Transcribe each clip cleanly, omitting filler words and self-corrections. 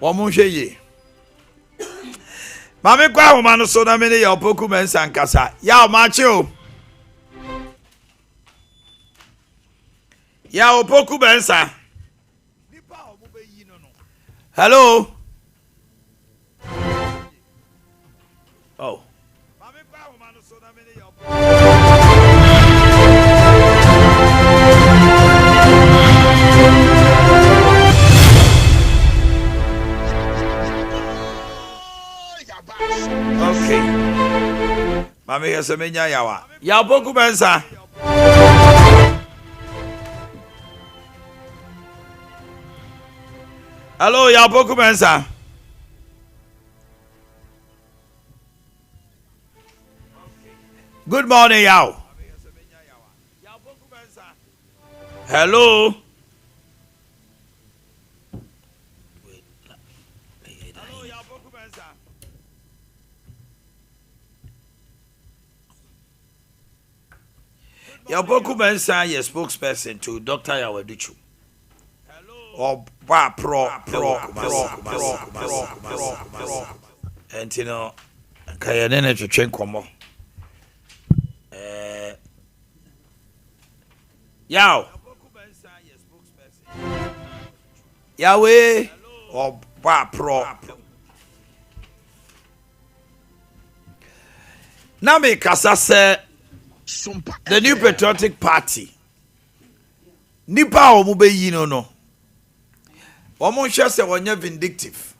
Omunhwe ye. Mame kwa homa no so na me ne ya opoku mensa nkasa. Ya o mache o. Ya opoku mensa. Hello. Oh. Mame kwa homa no so na me ne ya Okay. Mami yasemenya yawa. Ya boku bensa. Hello, ya boku bensa. Good morning, Yaw. Hello. Yaboku Mensa, your spokesperson to Dr. Yawaduchu. Or pro. And you know, Kayanene to train Como. Yaw. Yahweh or pro. Nami Kasase. Sompa. The New Patriotic Party. Nipa omube yino no. Omo hwe se wonye vindictive.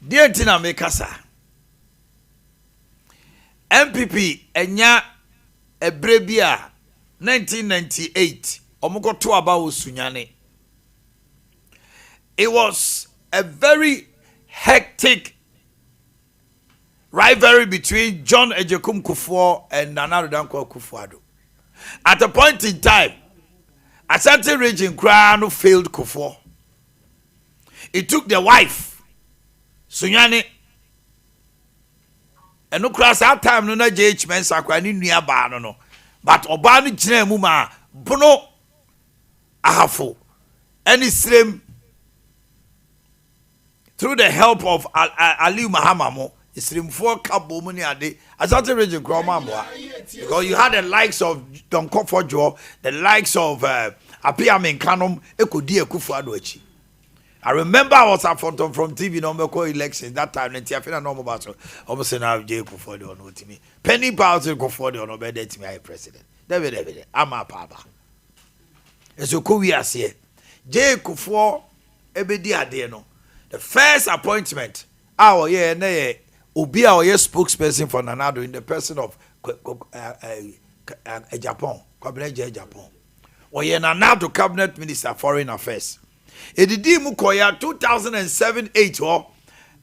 Die tina mekasa. MPP enya ebrebia 1998 omukoto aba osunyane. It was a very hectic rivalry between John Ejekum Kufuor and Nana Danko Kufuor. At a point in time, a certain region Crown failed Kufuor. It took the wife, Sunyani, and no cross that time no na JH men sakwani nuaba no. But Obani Jine Muma Bono Ahafo and Islam through the help of Ali Mahamamo. Isrimfo kabo muni ade asante region kromamwa because you had the likes of Don Kofojo, the likes of Apia Menkanom ekodi Akufo-Addo achi. I remember I was at from TV no meko elections that time nti afina no mo so almost na J Akufo-Addo no timi penny pounds Akufo-Addo no be that me president David ama papa eso ko wi ase J Akufo ebedi ade no the first appointment yeah na Obi a spokesperson for Nanado in the person of Japan, Cabinet Japan. Oye Nanado Cabinet Minister Foreign Affairs. Edidi Mukoya 2007-8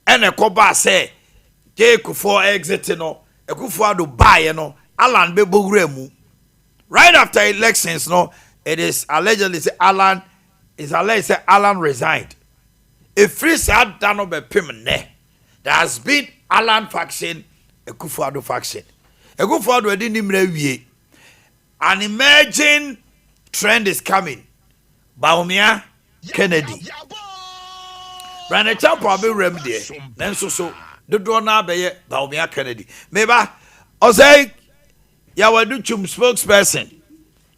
and a koba say J Kufuor exit no, Akufo-Addo buy no, Alan Bebogremu. Right after elections, no, it is allegedly say Alan resigned. If free sad dano be permanent. There has been Alan faction, Akufo-Addo faction. Akufo-Addo didn't wie. An emerging trend is coming. Baumia Kennedy. Brandon Champa be remedy. Then so the door now be Baumia Kennedy. Maybe I say Yawaduchu spokesperson.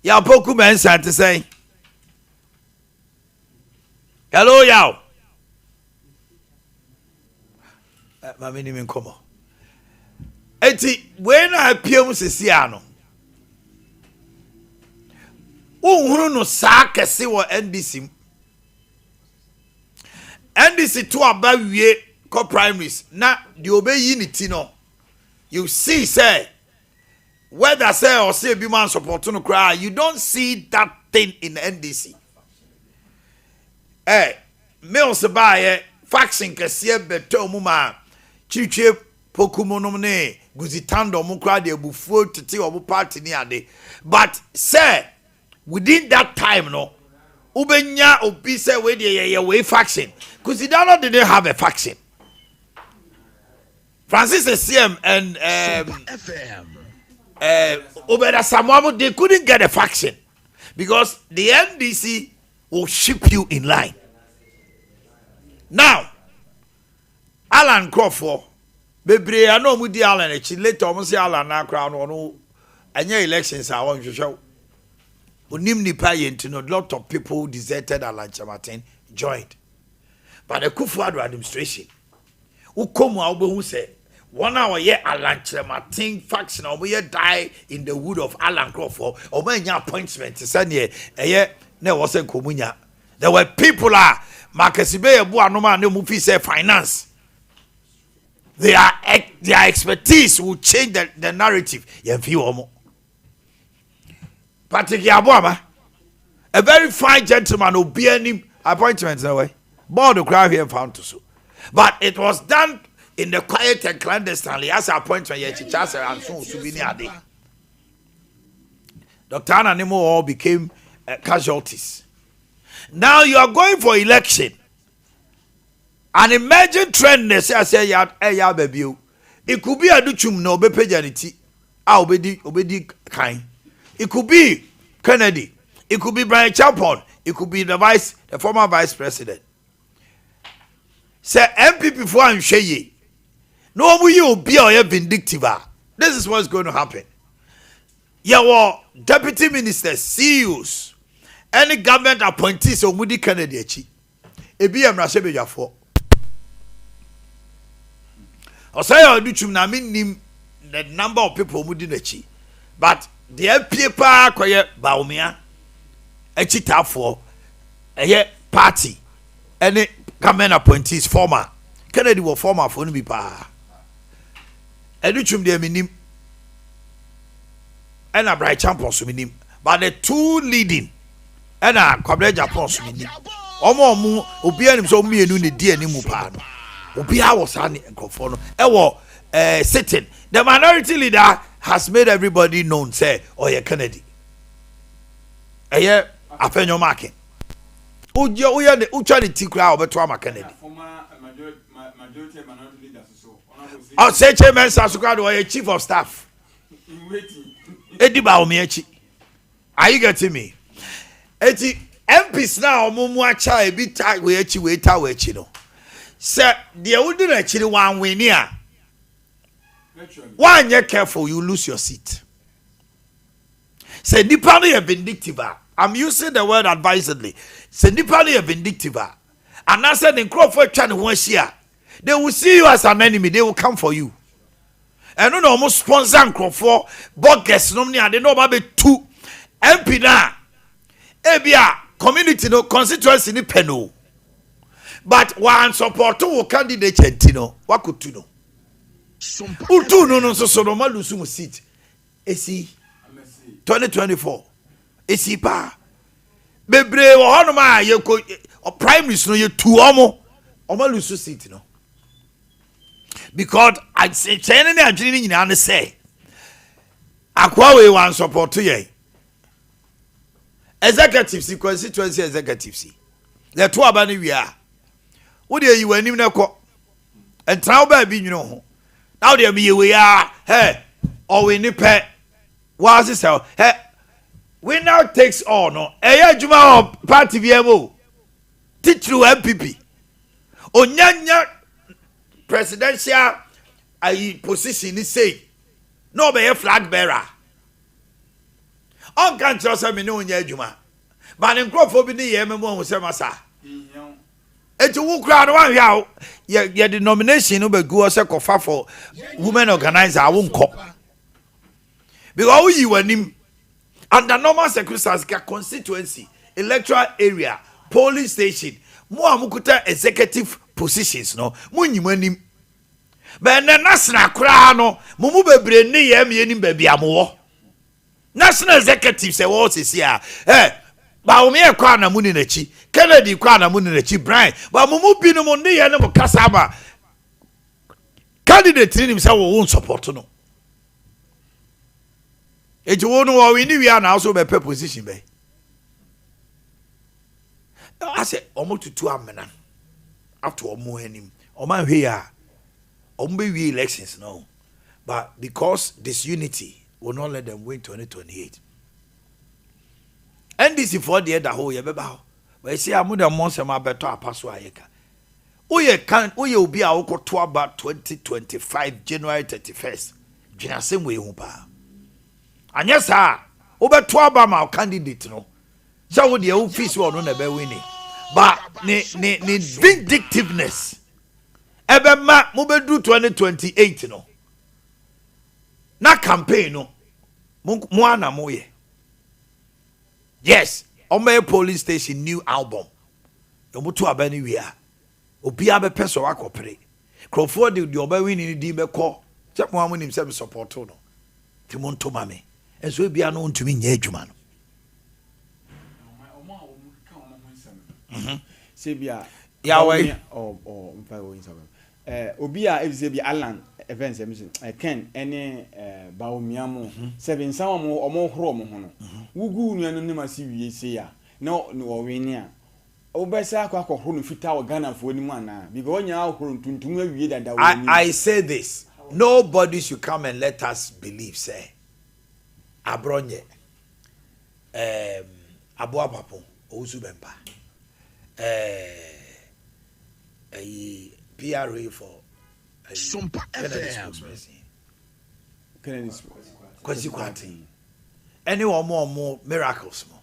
Ya poku mensa to say. Hello, Yaw. Mami ni menkomo. Eti when I appear sesiano. Uhuru no sa kese wo NDC. NDC to aba wie co primaries na the obeyi ni ti no. You see say whether say or say be man support no cry, you don't see that thing in NDC. Mills by faction kese beto muma chiche pokumonum ne guzitando mu kra de bufuo tete obu party ni ade. But say within that time no ubenya obi say we de we faction Kuzidano didn't have a faction. Francis CM and Obeda Samuamu, they couldn't get a faction because the NDC will ship you in line. Now, Alan Crawford, bebre I know mudi Alan echi later omo say Alan na kra no anya elections I want to show. Onim nipa yentino, a lot of people deserted Alan Chamatin joined. But the Kufuor administration, who come out who say 1 hour ye Alan Chamatin faction or we die in the wood of Alan Crawford or when your appointment is ye ne was a komunya. There were people Makasibe Buanoma no movie say finance. Their expertise will change the narrative. Patrick Yabuama, a very fine gentleman who be any appointments away. Board of crowd here found to so. But it was done in the quiet and clandestinely as an appointment yet and soon souvenir day. Dr. Ananimo all became casualties. Now you are going for election. An emerging trend they say ya baby. It could be a duchum no be pejanity. Obedi kind. It could be Kennedy. It could be Brian Champon. It could be the former vice president. Say MPP for and Sheye. No will you be or vindictive. This is what's going to happen. Your deputy ministers, CEOs, any government appointees or Moody Kennedy. Ebi amrasebe jafo. Osaya oduchum na minim the number of people Moody nechi. But the paper koye baumia echi tafo eye party any government appointees former Kennedy was former for no pa. Educhum de minim and a bright champion so minim. But the two leading and a Kwabra Japan so minim. Omo obi anim so mienu ne die ani mu pa no. Obi a was an enkofo no. E sitting. The minority leader has made everybody known say Oye Kennedy. Eye afenyo marking. Uye ne ucha ne tikra obeto ama Kennedy. Majority minority leaders so. I say chairman Sasukado Oye chief of staff. In waiting. Ediba omiachi. Are you getting me? Eti MPs now omumu acha e bi tag we achi we ta we achi no. Say the udi na achi one win here. Why you careful you lose your seat. Say nipa no vindictive. I'm using the word advisedly. Say nipa no vindictive. And I said in Crawford trying to here. They will see you as an enemy. They will come for you. And no almost sponsor Crawford. Boakye no me they know about two MP na. Ebia community no constituency ni peno. But one support to candidate chentino. What could you know? Utu no so no malusu mu seat. Esi 2024. Esi pa. Bebre wo hono ma ye ko prime minister no ye tu omo malusu seat no. Because I say chene ne adwene ni nyina ne say. Akwa we wan support to ye. Executive si constituency executive si. Le to aba ne wi a. Wo de yi wanim ne ko. Entra ba bi nwuno ho. Now there we are, hey, or we nipe. What's this? Hey, we now takes all no. Hey, Juma party VMO. Teach you MPP. Onyanya presidential position is say no be a flag bearer. On can't trust me no Juma. But in Crawford be the MMO was masa. Eti wo kra no wan hwa ye the nomination no be go se kofa for women organizer won ko because we you anim under normal circumstances constituency electoral area polling station mo amukuta executive positions no mo nyim anim be na national kra no mo mu bebre ne ye me anim ba bia mo wo national executive say wo se sia ba o me e kwa na muni na chi Kennedy kwa na muni na chi Brian ba mumu bi no mo ne ye ne mo kasa ba candidate ni nim say wo won support no e ji wo no wo ni wi na also be pe position be I say omo tutu amena after omo anim o man hwe ya omo be wi elections no but because this unity will not let them win 2028. NDC for the other whole year, but we say amu de monse ma beto apaso ayeka Uye obi a wokoto aba 2025 January 31st. Dwena sem we hu pa. Anya sa wobeto aba ma candidate no. So wo de office wo no na be win. But ni vindictiveness. Ebe ma mo bedu 2028 no. Na campaign no. Mo ana mo ye. Yes, Ombe police station new album. Yomutu aba ni wi a. Obi abe peso akopere krofo de oba wini ni di beko se mo amunim se support no ti mo nto mame enso e bia no ntumi nya adwuma no se bia yawe mfa wo insaba obi a evise bia alan events emission ken ene baomia mo se bi nsan mo omo horo mo ho no wugu nuanu nim asi wie se ya no wo wini a obesa kwa horo no fita wa Ghana fo ni mu ana because onya horo tuntum awie dada wo ni I say this, nobody should come and let us believe say abronye aboa papo ozu bempa PRA for Sompa FM Kennedy kwasi kwati anyone more miracles mo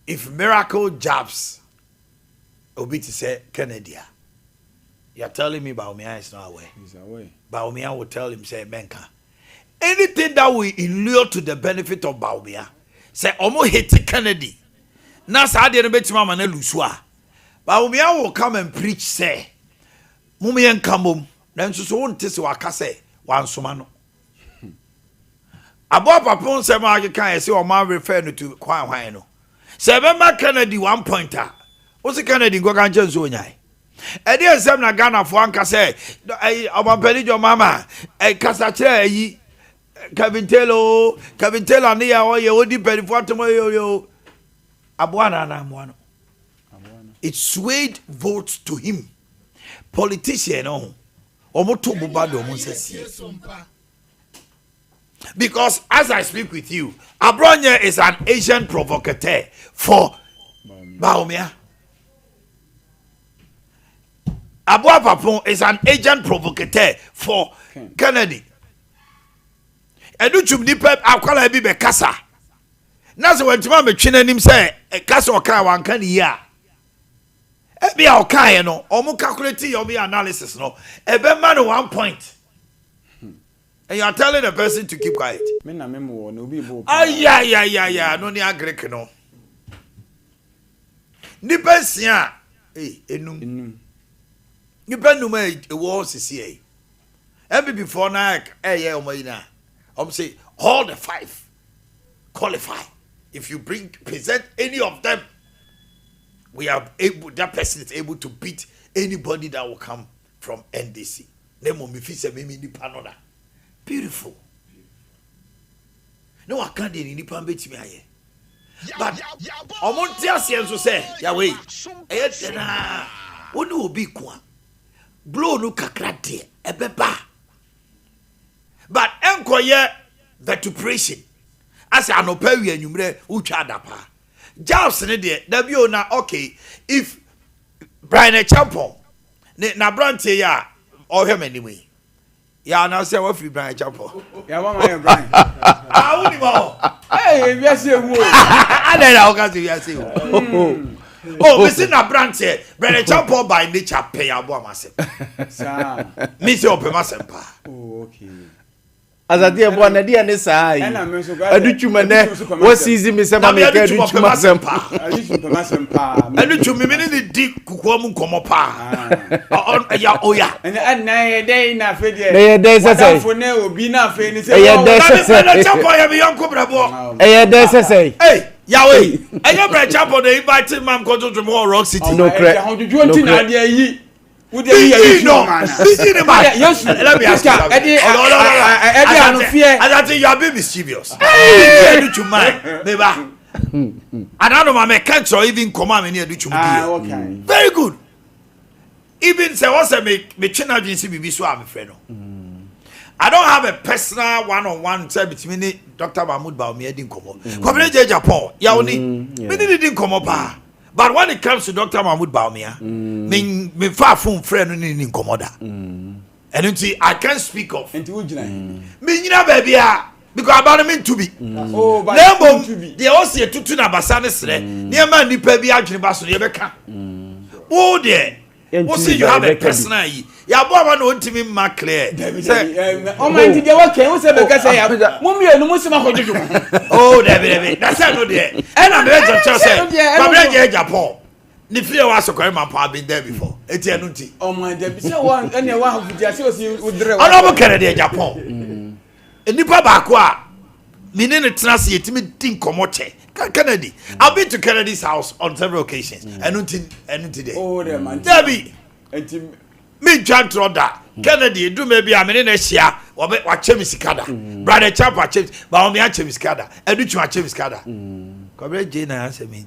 if miracle jobs obi to say Kennedy. You're telling me Baumia is not away. He's away. Baumia will tell him, say, Menka. Anything that will inure to the benefit of Baumia, say, Omo hate Kennedy. Nasa Ade Akye Abia lusua. Baumia will come and preach, say, Mumi and Kamum, then so won't test waka say, one sumano. Abo Papon Sama can say, or man referring to Kwan Hino. Say, Bema Kennedy 1 pointer. What's the Kennedy go can just so nyai? E dey sem na Ghana for anka say obampani jo mama kasa kire yi Kevin Taylor ne ya o ye odi perifo atomo yo aboana na moano. It swayed votes to him. Politician no omoto buba do mo sesi. Because as I speak with you, Abronye is an Asian provocateur for Baumia. Aboa Papon is an agent provocateur for Kennedy. Edu chum nipa akwala bi be kasa. Na se wentima me twene nim say kasa oka wan kan ya. E bia oka ye no, omo calculate your analysis no. E be man 1 point. And you are telling the person to keep quiet. Me na memo no bi bo. Yeah. No ni agrek no. Nipa sia enum. You bend no me a war CCA. Every before na omayina. Say all the 5 qualify. If you present any of them, we are able. That person is able to beat anybody that will come from NDC. Nemo mi fi se me ni panoda. Beautiful. No, I can't do any pambeti me aye. But omontia sienso say Yahweh. Eyetena. Onu obi kwa. Blow no kakra de ebeba. But enkoye vituperation. As anopa wi anwumre utwa adapa. Jobs ne de da bi o na okay if Brian Champon na branche ya ohwe anyway. Ya na say what free Brian Champon. Ya wa my Brian. Ah uni mo. Hey, we say wo. Ada na o ka say we say wo. Oh, we see na branche Brian Champon by nature pay abo amase. Sa. Me say opema sempa. Oh, okay. Azade ebo na dia ne sai adutwuma ne wasizi me sema me ka adutwuma sempa adutwuma me ne di kukuo mu nkomo pa ya oya na ye dey na fe de na ye dey sese fo ne obi na fe ni se ye dey sese na chapo ya me yonko brabo ye dey sese hey Yahweh enyo bre chapo dey invite mam ko to Rock City no credit hodudwo nti na de yi would you yes, let me ask you. I think you are being mischievous. To mind, baby. I don't know, my can't or even command me do okay. Very good. Even say what's a me channel be so I'm a friend. I don't have a personal one-on-one say between Dr. Mahmoud Baumia didn't come up. Come Japan. Ya only me didn't come up. But when it comes to Dr. Mahmoud Bawumia, me far from friend in Komoda. And I can't speak of. Me baby because about me to be. Oh, but to be. They also say to na basane sre. Near man ni pe bi adwene baso ye beka. Oh there. What say you have a personal ya bo ma no ntimi ma clear. Say oh man dey work who say be say ya. Mo mi enu mo se ma kojojo. Oh there. That's no there. And I'm just tell say. Come Japan. Ni fear was so man pa been there before. Eti enu nti. Oh man dey be say one any one have to say o si udre. Ono mo kere dey Japan. Enipa ba ko a mini ne trans yetimi din komoche. Kennedy. I've been to Kennedy's house on several occasions. Enu nti there. Oh there man. Debbie. Enti me John Troda Kennedy do maybe a mene na hia wa chemi sikada brother chapa chemi ba o me a chemi sikada edu twa chemi sikada kobre je na answer me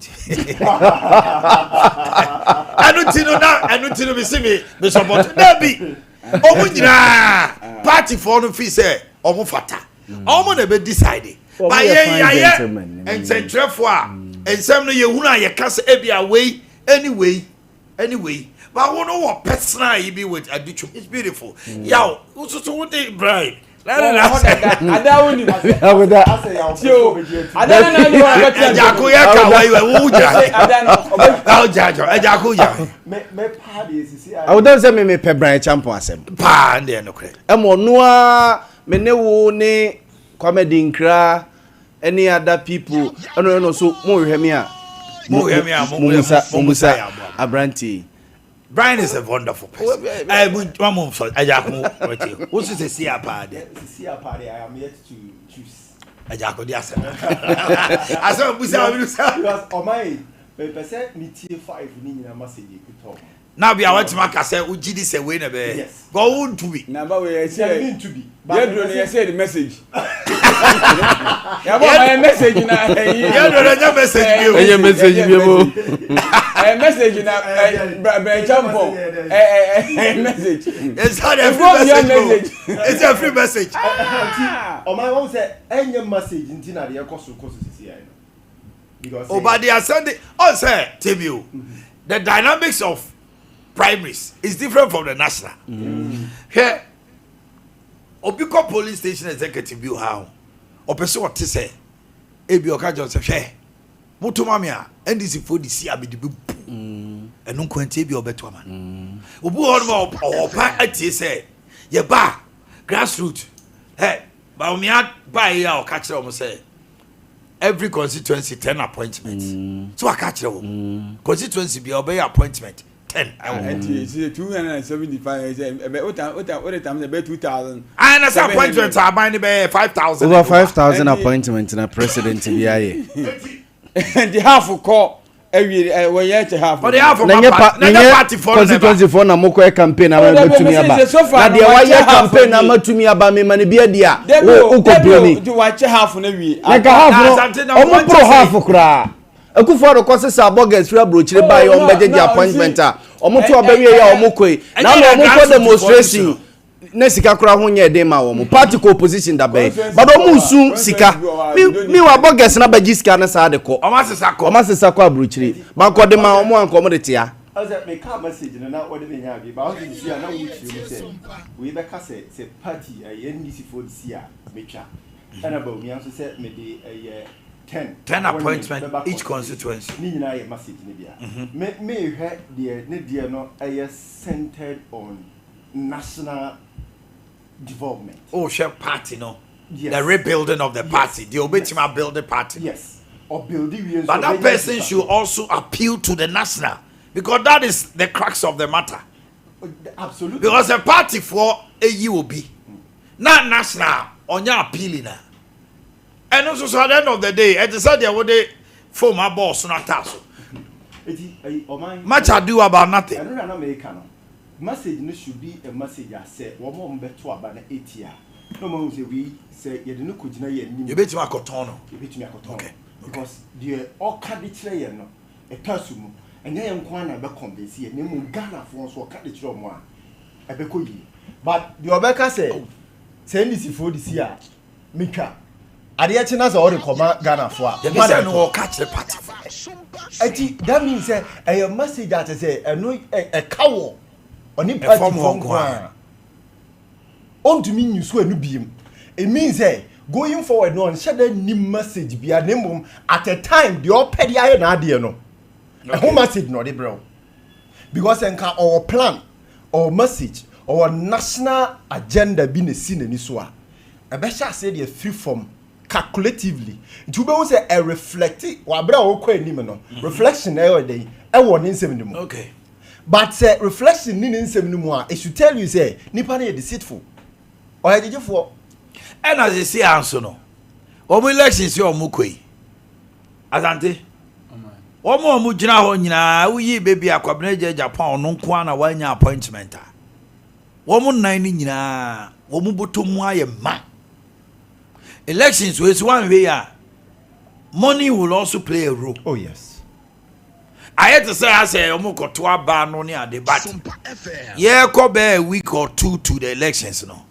anu tino me see me support na bi o mu nyina party for no fi say o mu fata o mu na be decide ba ye en centrefo a ensem no ye hunu a ye kase e bia we anyway but we know what personal you be with Adichum. It's beautiful. Yaw, who's so what they bright? I don't know. I would say me pe Brian Champion asem. Pa and no credit. Emo noa me ne wo ne comedy nkra any other people. No so mo hwe me a. Musa Abranti. Brian is a wonderful person. I would one move so Ajako. What's the see a party? See a party, I am yet to choose. Ajako, yes. I saw Musa because on my percent me 5 in a message you could talk. Now we are what Maka said, Ujidi say win a bit. Yes. Go on to be. Number we say mean to be. But I say the message. Yeah, my message na. Yeah, no message you. Any message you. Message na Brian Champion. Message. It's not a free message. It's a free message. On my own say any message in Tina the cost here. Because oh, but they are sending. Oh, sir, tell you, the dynamics of primaries is different from the national. Here, Obiko police station executive view how, or person what to say, Ebi Okajon say, "Hey, Mutumamia, NDC for the sea abi the bu, and no kwenti Ebi Obeto man. Obu ormo or pa ati say, ye ba grassroots. Hey, ba umia ba ya o catch them say." Every constituency 10 appointments. So I catch them. Constituency be obey appointment 10. And 275. What time? About 2,000. And as appointments are buying 5,000. Over 5,000 appointments in a president to be And the half of call every half. But the half of party for constituency na moko campaign na to me aba. Na de wa ye campaign na to me aba me mani bia dia. O ko broni. To watch half na wi. Na ka half no. Omo pro half kura. Akufo do ko sesa bogus free abrochire buy on budget appointment a. Omo to obawie ya omo koi. Na omo ko demonstration. Na sika kura ho nye dey ma wo mo party co opposition da be but o mu sun sika mi wa bogus na ba sika na sa de ko o ma sesa ko abrochire ba ko de ma o mo anko mo de tia as that make a message na what dey nya bi ba o dey see na we say we be ka say party NDC for this year metwa and about me also say me dey 10 appointment each constituency ni nyina ye message ni bia me hwe de ne de no centered on national development. Oh, share party, no? Yes. The rebuilding of the party. The Obetima build the party. Yes. Or building. But that person should also appeal to the national. Because that is the crux of the matter. Absolutely. Because a party for a UOB. Not national. On your appealing. And also, so at the end of the day, at the side there, what they form my boss, not tasso. Much ado about nothing. I don't know American. Message no should be a message I said, one more better about 8 years. No one say we say you didn't could deny you bet me a cotono. You bet me a cotono. Okay. Because the all cardi tray no a person and then Kwana be convince you name Ghana for so cardi tray one. I be could but the Obeka say send this for this year. Mika Ade Akye na so ori koma Ghana for a. You say no catch the party. That means say a message that say no a cow oni party from kwa. On to mean you so enu biem. It means say going forward no share that new message be a name at a time the all petty iron idea no. A home message no dey bro. Because enka our plan or message or national agenda be na si na ni so a. E be sha say dey free from calculatively nti we say a reflect wa bra wo kwa anim no reflection e dey e wo ne nsem ni mu Okay, but reflection ni nsem ni mu a it should tell you say nipa na deceitful or hedgeful and as you see answer no omo elections yo omo koi azante omo gina ho nyina uyi baby akwabena je Japan no nko na wanya appointment a omo nan ni nyina omo botomu aye ma. Elections was one way. Money will also play a role. oh yes I had to say, I say, Omoko to a ban on the debate. Sompa FM. Yeah, go be a week or two to the elections, no.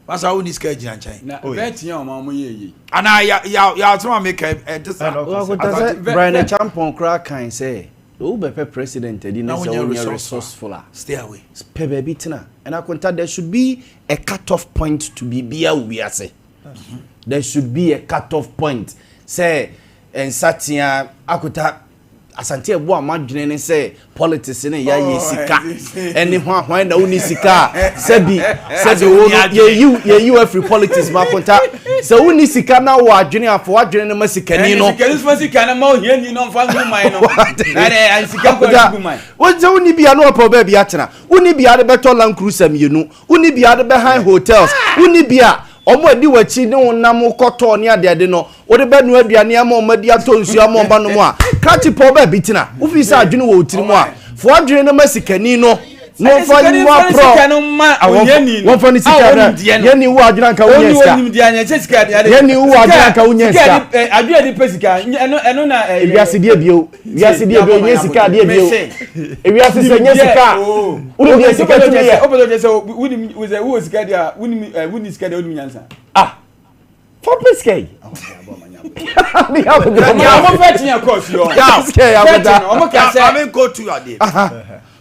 What's our own schedule and change? na bet ya omo ye And I to make a just Brian Champon crack can say who be president e Now say when you're we resourceful. stay away. Pe baby tina. And I contact there should be a cut-off point to be bia we are say. There should be a cut-off point. Say, and Satia Akuta Asante Ebo amadwene say politics ne ya yesika. Any when na uni sika. Sebi you every politics ma konta. So uni sika na wo adwene afo adwene na masikani no. sika na ma ohia ni no fa human no na an sika ko human wo je uni bia no opo ba bia tena. Uni bia de beto Land Cruiser mienu. Uni bia de behind hotels. Uni bia omo adi wachi ne wonam koto ne ade no wo de benu aduane ama omadi atonsu ama omba no mo a krati po ba bitina wo fi sa adwene wo otiri mo a fo adwene na masikani no no fa ni mo pro no ma ohia ni no wo fa ni sika na ye ni wo adwene anka wo nyesika oni di anya sika de ye ni wo adwene anka wo nyesika adwene di pesika eno na ewiase die bio nyesika die bio ewiase se nyesika wo die sika tu ye obodo je se wo sika dia woni sika dia woni nyansa for pesky ni ha go omo bet ya course yo omo ka say I go to your day.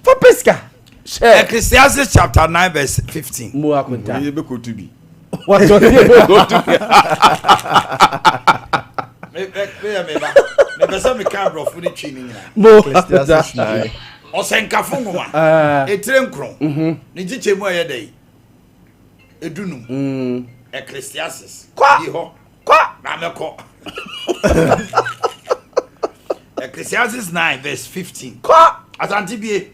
for pesky Ecclesiastes chapter 9 verse 15. mo akunta ye be ko to bi what do you go to Me pesa me camera for the training. mo Osenkafo ngoma. Etire nkron. Ni giche mu ayedai. Edunum. Ecclesiastes. Di ho. Na meko. Ecclesiastes 9 verse 15. Asanti bie.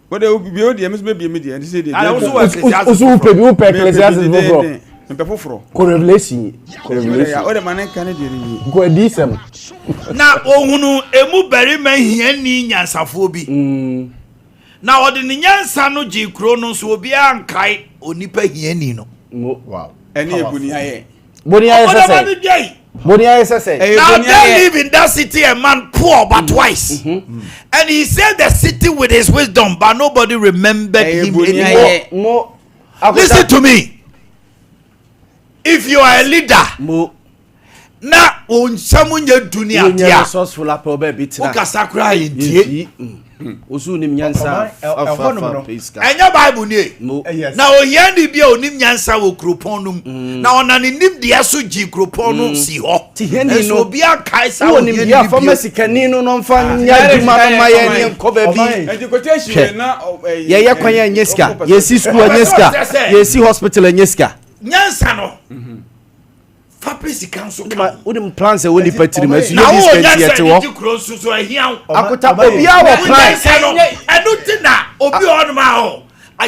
what they be o dia me be me dia say dey I also work osu pe Ecclesiastes bro mpe foforo ko revelation ya o de manen kan dey ni go edisem na ohunu emu berima hiani nyansafo bi na odi ni nyansa no ji kro no so obi ankai onipa hiani no wow eni ebuni aye boni aye sese now they live in that city a man poor but wise and he said the city with his wisdom but nobody remembered him anymore. Listen to me, if you are a leader na onsamunye dunia dia resourceful approbe bitina ukasakura yintie osu nim nyansa afa peska enya bible ni na oyandi bia onim nyansa wo kropon num na onane nim dia so gi kropon no si ho tiheni no obi ankai sa onim bia pharmacy kanino no mfa nya duma no maye ni nkoba bi education na ye kwanya nyeska ye si school nyeska ye si hospital nyeska nyansa no Fapisi kanso ka wodi plans e woni patiri ma su na ye wo dispense yete wo so so ahia akota obi a wo plan enu tina obi on ma ho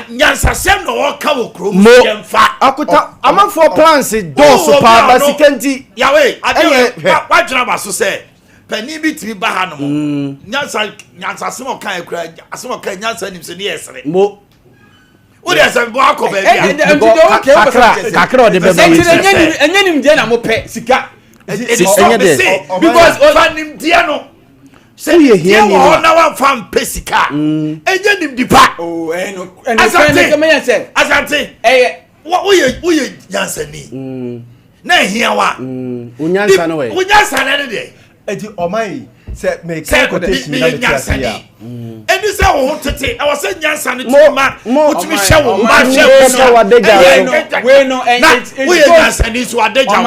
nyansa sem no wo ka wo krom yemfa akota amafo plans do pa basikanti yawe ade wadwena ba so se pani bi timi ba ha no mo nyansa sem o kan ekura asem o kan nyansa nim se ne yesere mo wo dey say bo akọ ba bia kakra de be ba enye nim dia na mo pe sika because fanim dia no say here ni na wan fam pesika enye nim dipa oh no and the kind of say asante wo ye yansani na ehia wa unyansa no we unyansa na de eti omai se me quotation na nyansa ni eni se wo tete e wo se nyansa ni tuma utimi hye wo ma hye we no we nyansa ni so adeja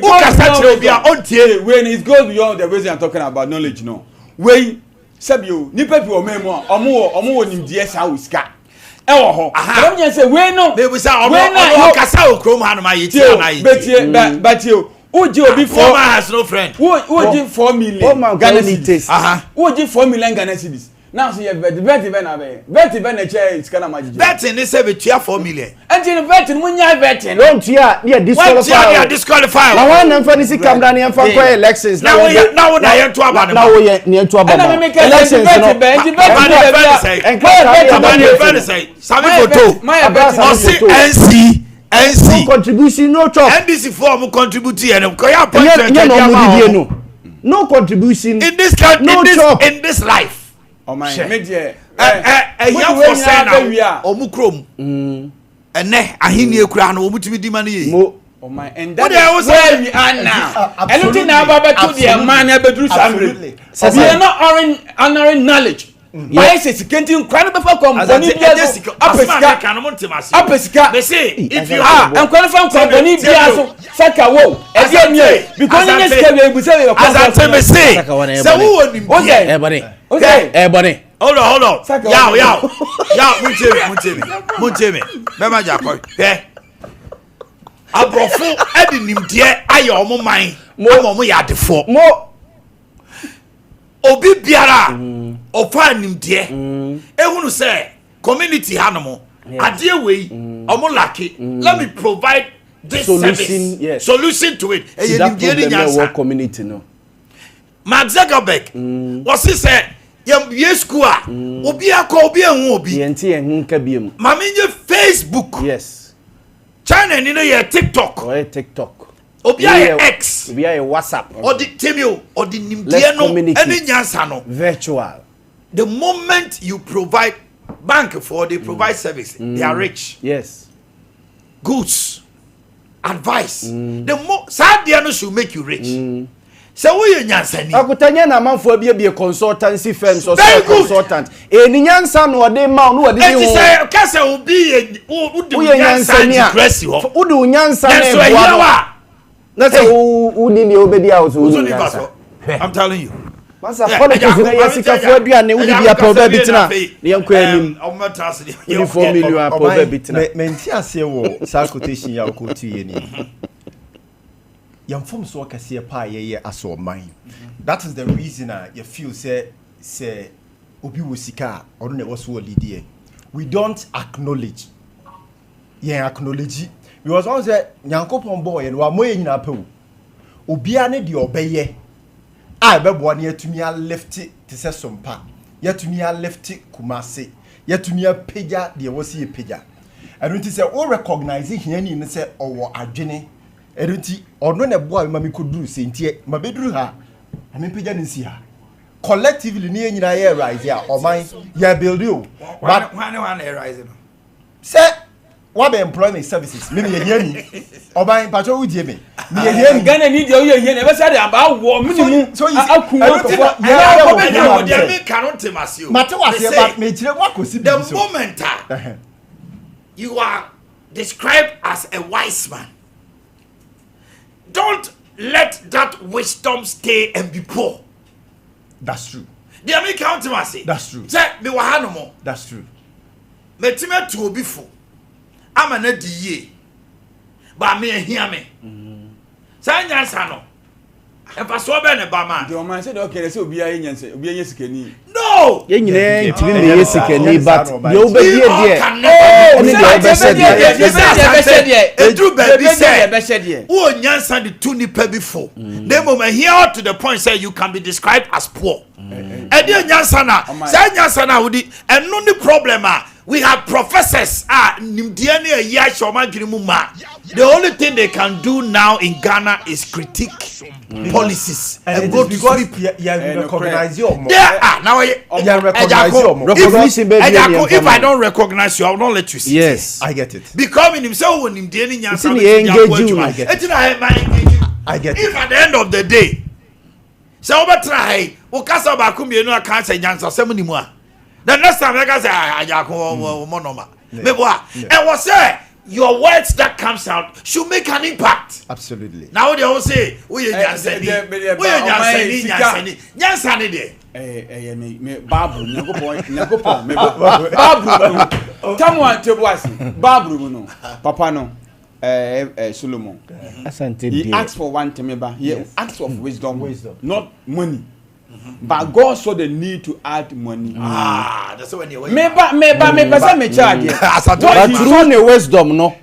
wo kasa kire obi a ontie when it goes beyond the way I'm talking about knowledge no we sabio nipa bi o memu a omo wo nimdie sa wo sika e wo ho dem nya say we no be say omo kasa okrom ha no ma yiti na yiti betie Uji obi for has no friend. Uji 4 million Ghana cedis. Uji 4 million Ghana cedis. Now so you bet na chair is kana majiji. Betting they say betua 4 million. Until betting munya betting. Don't tia near disqualify. Now one and fancy come down here for elections. Now we na to about. Now we near to about. Elections say Sami photo. NC no contribution no chop NDC form contribute here no no contribution in this country no in this life oh my media here for say now omukrom ene ahini ekura na omutimi di mane ye oh my and that is where we are now anything now about to the man ebedru samre we are not honoring knowledge why say sikentin kwani be fa company biaso apesika they say if you have and kwani fa company biaso saka wo e dey me because you say we go say as I tell me say who won okay everybody hold on yaw muntemi bema jakoi abrofo edi nimdie aye omo man omo ya defo obi biara ofa nimdie ehunu say community hanomo ade wey omo laki let me provide this solution to it e nimdie ni nyansa community no Mark Zuckerberg was say ye school a obi akọ obi ehun obi yenti ehun ka biem mama nye Facebook yes China ni no ye TikTok or TikTok obi aye X obi aye WhatsApp or the temio or the nimdie no any nyansa no virtual the moment you provide bank for they provide service they are rich yes goods advice the more sad they no should make you rich so we nyansa ni akutanya na manfo bia consultancy firms or consultant ni nyansa no de ma no de ni say kase obi u nyansa ni kresi ho u de nyansa na boa na say u ni obedi house u nyansa I'm telling you masa politics na yasika fo aduane u di bia pa oba bitina ne yanko anim ni 4 million pa oba bitina menti ase wo sa quotation ya ko tu ye ni yamfom so kase pa ye aso man that is the reason you feel say obi wo sika or no was wo lead we don't acknowledge because once nyankopon boy no amoye nyina pa wo obia ne de obeye a bebo na yatumi a lift te se sompa yatumi a lift kumase yatumi a pega de wosi pega erunti se o recognize hiani ne se owo adwene erunti ono ne boa ma mi koduru se ntie ma beduru ha ami pega ne si ha collectively ni nyina ye rise a oman ya build you but one rise no se what be employment services me ye hiani oban patcho udie me ye hiani Ghana ni dey ye hiani e be say dey aba wo minimum akun ya me cannot temasio mate wase but me kire wa kosi the moment you are described as a wise man don't let that wisdom stay and be poor. That's true. The American county that's true. Say me wa hanomo. That's true. Me time to obi fo. Ama na di ye. Ba me ehia me. Say nyansa no. E fa so be ne ba ma. The man say okay say obi aye nyansa, obi aye sikani. No. Ye nyine ntimi me ye sikani but ye obedi e de. Oni de obese de. Edru baby say. Wo nyansa de tu nipa bi fo. Dem mo here to the point say you can be described as poor. E de nyansa na. Say nyansa na wo di eno ni problem a we have professors nimdiani a year shoma dwene ma. The only thing they can do now in Ghana is critique policies and go to because sleep. you recognize your now you recognize your if I don't recognize you, I will not let you see. Yes, I get it. Because in himself when nimdiani nyansa I get it. If at the end of the day so over try o kasa ba ko mienu aka say nyansa sem ni mu a the next time I can say ajako monoma meboa and was say your words that comes out should make an impact. Absolutely. Now they all say we nyansa ni de me babu nyagopon me babu come on to boss babu no papa no Solomon. He asked for one temeba. He asked of wisdom, not money. But God saw the need to add money. That's when you Meba me charge. But through the wisdom, no.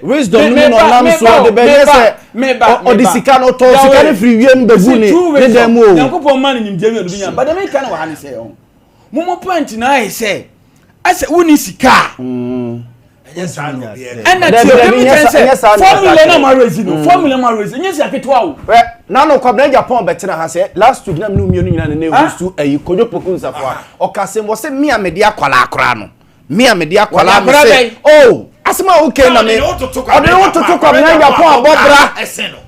Wisdom no nam so de be say o di sika no to sika ne free wiem beguni ne dem o. Yakopon man nim dem no binya. But dem kan wa han say on. Momo point na e say ase woni sika. Yes, I know. And that's formula na marriage no. Formula marriage. Yes, aketwa o. Na no kwabna Japan betina ha say last week na no mienu nyina ne host to ayi kojo pokun safo a okase mo say me amede akwala akora no. Me amede akwala me say oh asema okay na me ode no to kwabna Japan abobra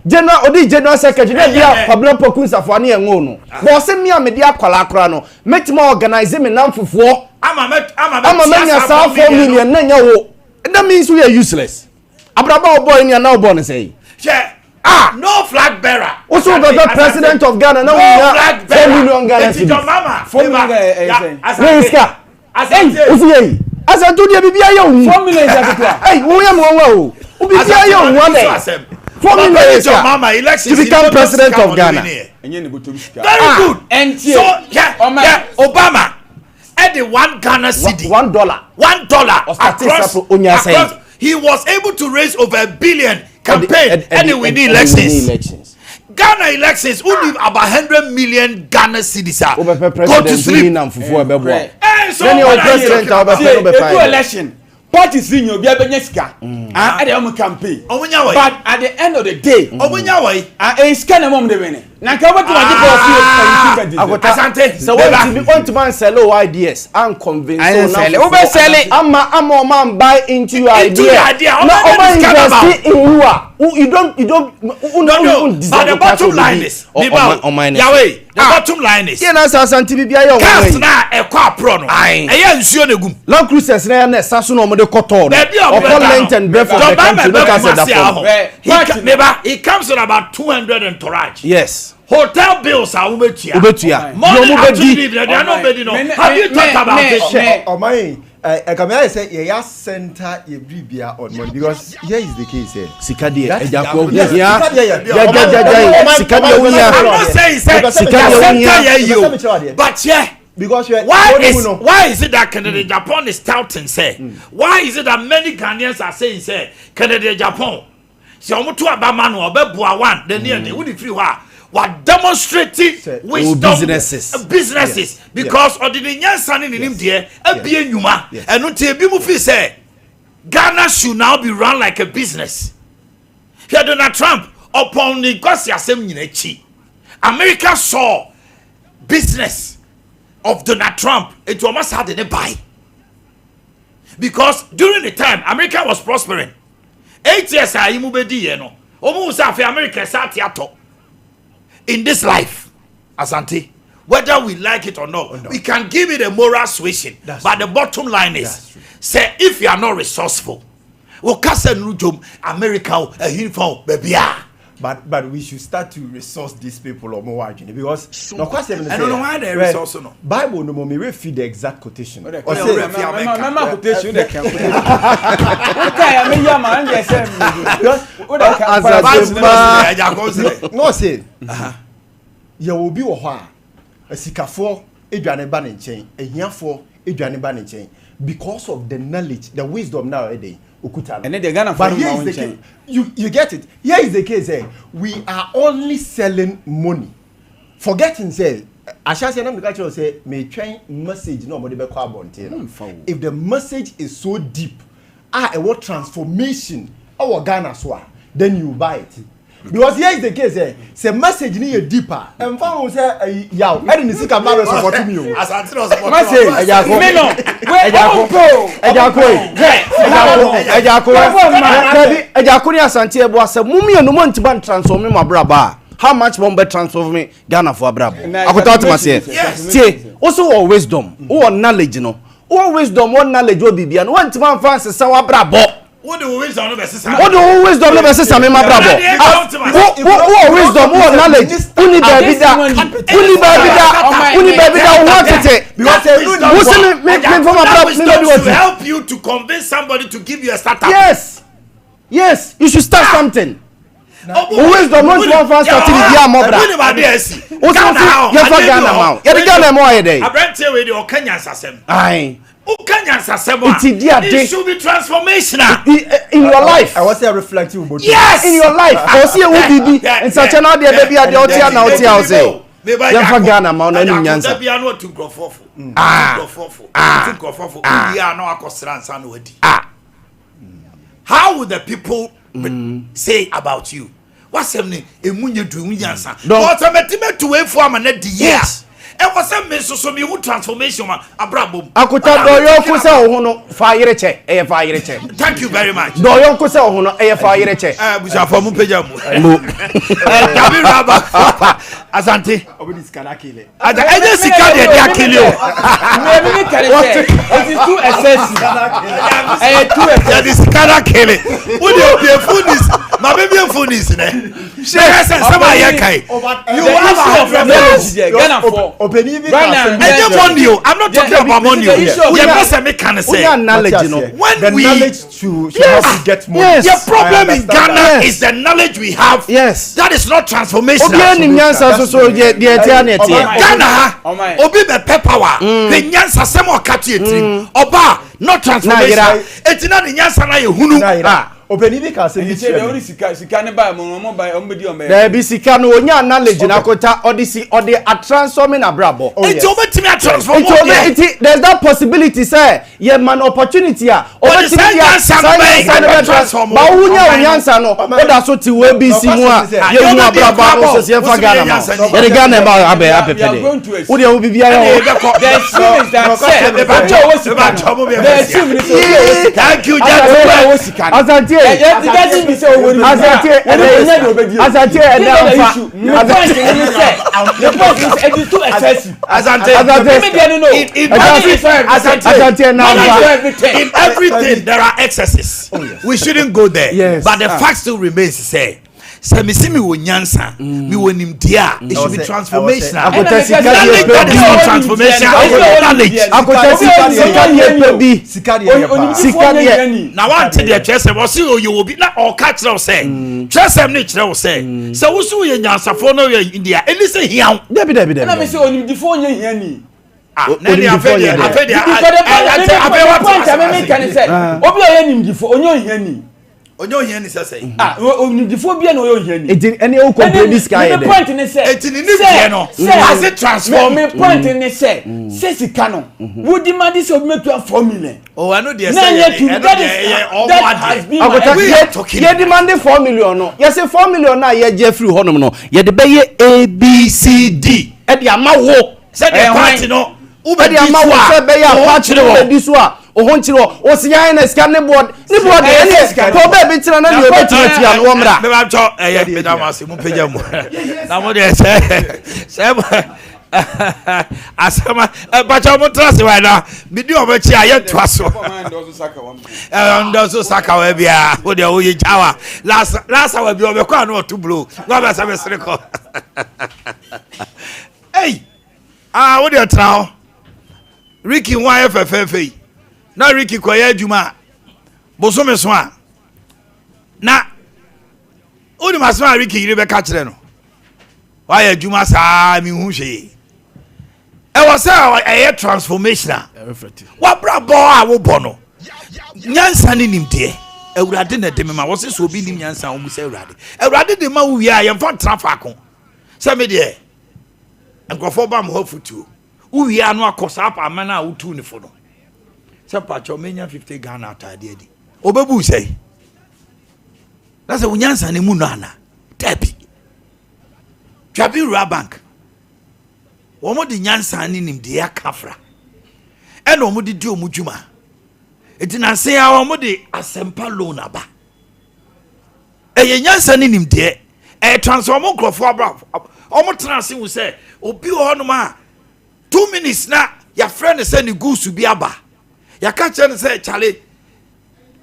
general odi general secretary na bia kwabna pokun safo na enwo no. Bo say me amede akwala akora no metima organize me namfofo ama nya sa 4 million na nya wo. That means we are useless. Abraba boy ni na obo ne say. No flag bearer. Also the president of Ghana now we have 4 million Ghana cedis. Your mama. 4 million. As I told you bibia ye 4 million jaketwa. Hey, wo ya mo o. Bibia ye wo me. 4 million is your mama election to become president of Ghana. Enye ne botom sika. Very good. And so Obama at the $1 Ghana cedi. $1 across. He was able to raise over $1 billion campaign and we need elections. Ghana elections only about 100 million Ghana cedis. Go to sleep. So the election parties in your sika and the campaign. But at the end of the day, a scan mom the winning. Na ka what Asante. So what you want to man sell ideas and convince sell it. Ama man buy into your idea. No invest in you don't but the bottom line is Yahweh. The bottom line is Asante bibia yo cast na e kwa pro no eya nsuo na gum Land Cruisers na saso no mo de koto no length and breadth of the country no can say that he comes with about 200 entourage. Yes. Hotel bills are ubetia. Money have you talked about it? Oh my, come here say yeah center ye bribia on money because here is the case here. Sikadi ejako sikadi wunya. I'm not saying center but yeah. Because why is it that Canada Japan is touting say? Why is it that many Ghanaians are saying say Canada Japan? Si omutu abama no obebua one the near the we free wa demonstrating wisdom businesses because ordinary nyansa ni nim de abie nyuma eno te bi mu fi say Ghana should now be run like a business. Here Donald Trump upon the gossip asem nyina chi. America saw business of Donald Trump, it almost had to buy. Because during the time America was prospering, 8 years almost America in this life, Asante, whether we like it or not, we can give it a moral suasion. But the bottom line is, say if you are not resourceful, America baby. But we should start to resource these people or more because I don't know why they resource no. Bible no me read the exact quotation. Or say quotation they can put. Okay, I mean man because no say you will be a sikafo eduane ba ne nchen ehiafo eduane ba ne nchen because of the knowledge the wisdom nowadays. And then Ghana but here is the case. You get it. Here is the case. We are only selling money, forgetting say Ashasi na meka che say me twen message no body be call abonte no. If the message is so deep, what transformation our Ghana so then you buy it. Because here is the case say message ni deeper. And found say yaw e ni sika ma support me o. Asante no support. Message ejako. Me no. Ejako ni asante ebo ase mumie no montiba transform me mabraba. How much more be transform me Ghana for abrabo? Akota otimase. See, also all wisdom, all knowledge no. All wisdom, all knowledge o bibia no wantiba fancy sa wabrabo. What do wisdom no be sisa? What do wisdom no be sisa me mabrabo? What wisdom, what knowledge? Uni baby da what it. Because wisdom me from abrabo to help you to convince somebody to give you a startup. Yes, you should start something. Wisdom not one fast starting the year more. Who never dare see? What's Ghana? You the Ghana more a day. I bring you with your Kenyan system. Aye. Kenyan system. It should be transformational in your life. I was say reflective about yes in your life. I see a baby and such an idea baby at the hotel now I say. You for Ghana man any nyansa. Be no to grofofo. Grofofo. We are no akosransa no adi. How would the people say about you? What's happening? Emunye du nyansa. But ametime to we for am na di years. E was say me so me who transformation ma abrabom. Akuta do yo ko say ohun no fa yire che. E fa yire che. Thank you very much. Do yo ko say ohun no e fa yire che. Busa for mu peja mu. Kabi raba. Asante. Obedi skana kile. Ada enye sika de dia kile o. Me me kare say it is too excessive. Too excessive. This skana kile. Who dey be funis? Ma be be funis ne. Shey say sama ye kai. You have a revelation. Ghana for Openi bi money. I'm not talking about money. You must say me can say knowledge no. When the we knowledge to help you get money. The problem in Ghana is the knowledge we have. Yes. That is not transformational. Ghana obi be power. The nyansa semo katu etrim. Oba not transformational. Etina the nyansa na ye hunu. Openi bi ka say ni che ori sika ne ba mo ba ombedi ombe. There be sika no onya knowledge na kota odisi odi a transforming abrabo. It obetimi a transform. There's that possibility say ye man opportunity a obetimi a transform. Ba unya onyansa no oda so ti we bi si mu a ye mu abrabo so se fa Ghana ma. Ye de Ghana ba abepede. Wo de wo bibia yo. Thank you just it doesn't mean so when the point is it is too excessive. In everything there are excesses. We shouldn't go there. Yes. But the fact still remains to say me see me won nyansa me won nimdia it should be transformational. That is not transformation. Now one thing the chese was you will be na all catch now say chese me chire say so wo so ye nyansa for no ye India any say hian Debi na me say onim di fo nya hian ni na dia afedi obi o ye nim di fo onyo hian ni onyo hian ni say onim di fo bia na oyo hian ni any o complain sky the point ni say etini ni bia no as it transform me point ni say sika no wo demand say obi make 4 million. Oh, I know the that has been you demand 4 million no. You say 4 million na ye je free honum no. Ye de be ye ABCD. E de ama wo. Say the party no. E de ama wo say be ya party no di so a ohonchire o se yan na scan ne board e ko be bi tira na le be tira no mra. Me ba cho ye me da ma se mu peja mu. Na mo de say asama bacha mo trust why na bidi obachi aye twaso ndo so saka wa bia wo de wo ye jawa last wa bi obekwa na otu blow go be say siriko hey wo de tra Ricky wan FFF na Ricky koye adwuma boso me so a na odi masema Ricky yire be ka kire no wa ya adwuma saa mi hu hwe e was a transformational what brabo a wo bono nyansa ni nimde ewurade na de mema wo se so obi nim nyansa wo mu se ewurade de ma wo wi a ye mfa trafa ko se me de nkrofo ba mo hofutu uwi anu akosa apa amana utu ni fo no se pacho menya 50 Ghana atade adi obebu sei that's a unyansa ne mu no ana tabi twabi rural bank wo mo di nyansa ne nim de akafra ena wo mo di omudwuma etina se ya wo mo di asempa loan aba eye nyansa ne nim de transform nkrofo abra omo transe wo se obi ho no ma 2 minutes na ya friend say ni gusu bi aba ya ka che ne say chale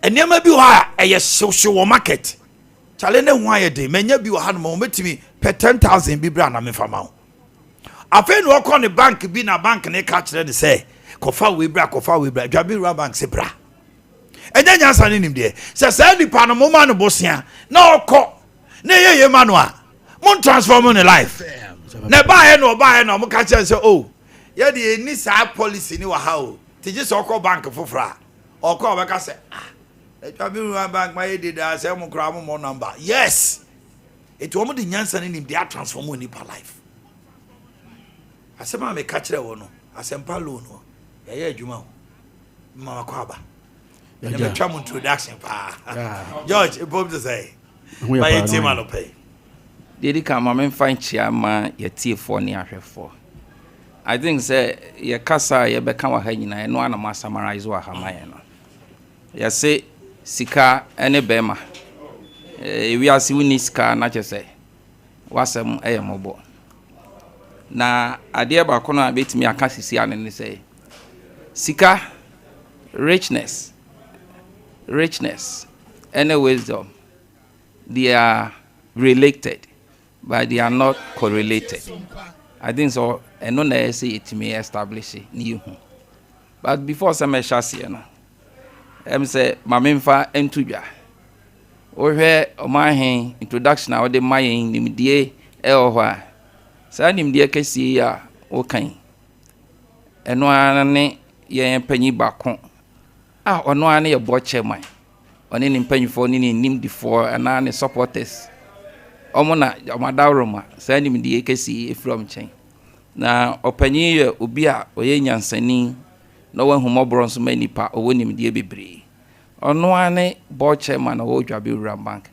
enema bi ho a eye hyew market chale ne ho aye de menya bi ho ha no ma metimi pe 10,000 bi bra na me fama ho afa no ko ne bank bi na bank ne ka chere ne say kofa we bra dwabi rural bank se bra enya nyansa ne nim de say nipa no mo ma no bosia na okọ na ye ma no a mon transform in life na ba no mo ka chere say oh ye de ni sa policy ni wa ha o tije so okọ bank fofra okọ be ka say dwabi rural bank ma ye did say mo kra mo number yes it wo mo de nyansa ne nim de transform in nipa life asema me ka chere wo no asempa lo no ye adwuma mama kwaba ya me twa mo introduction pa George e bom to say my team alo pay dedi ka mama mfa chia ma ye tiefo ne ahwefo I think say ye kasa ye beka wa ha nyina no ana ma summarize wa ha ma ye no ye say sika ene bema wi ase woni sika na che say wasem mobo na ade ba kono abetimi aka sisi ane ne say sika richness and wisdom, they are related but they are not correlated. I think so and no say it may establish new but before some shasi no say mamemfa entudwa o hwe Omanhene introduction a de mayin nimdie e ho a sa nimdie kesi ya o kan eno ane ye panyi bako ono ane ye Boakye man one ni mpanyifo ni nim difo ana ne supporters omona omadawroma sa nimdie kesi from chen na opanyi ye obi a oye nyansani no wan humobro nso manipa owo nimdie bebre ono ane Boakye man o dwabe rural bank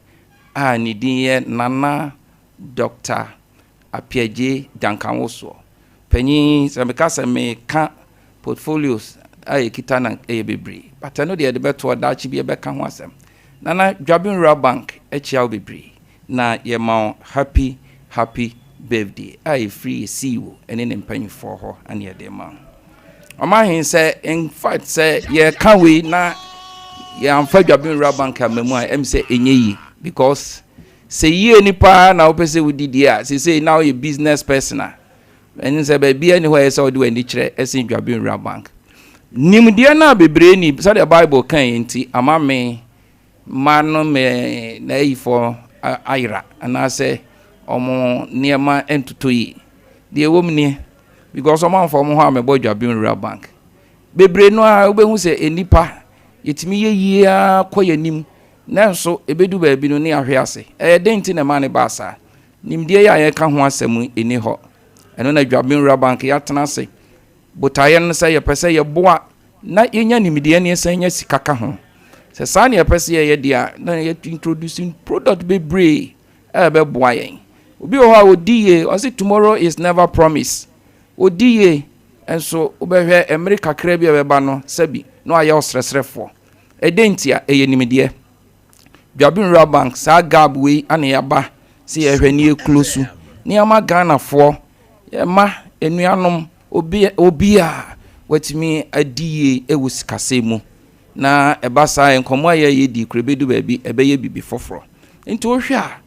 ni din ye Nana Dr. Apiaje Dankanwoso panyi se me ka portfolios ay kitana bebre but I know the beto da chi be ka ho asem Nana dwabe rural bank chia bebre na ye ma happy birthday ay free CEO ene ne mpanyifo ho ane ye de ma Omanhene say in fact say ye can we na ye amfa dwabe rural bank amemu a em say enyeyi because say ye nipa na opese wudidi a say now you business person and say be anywhere say do any kire ese dwabe rural bank nimdia na bebre ni say the Bible kan enti amame mano me na ifo ayra and say omo niema entutoyi de womni because omo for mo ha me bo dwabe rural bank bebre no a obehu say enipa yetimi ye koyanim nanso ebedu ba bi no ne ahwe ase denti na ma ne ba sa nimdie ya ye ka ho asem eni ho eno na dwabe rural bank ya tena ase botaye no say ye pese ye boa na yenya nimdie ne sanya sika ka ho se sa ne ye pese ye dia na ye introducing product bebre be boa yen obi ho a odiye o say tomorrow is never promise odiye enso obehwe America kra bi be ba no sabi no aye osresrefo denti a ye nimdie dwabe rural bank sa gab we ane yaba se ye hwani eklosu ne ama Ghana fo ye ma enuanom obi a watimi adiye ewusikasemu na ebasa enkomo aye yedi krebedu ba bi ebeye bibi foforo enti o hwe a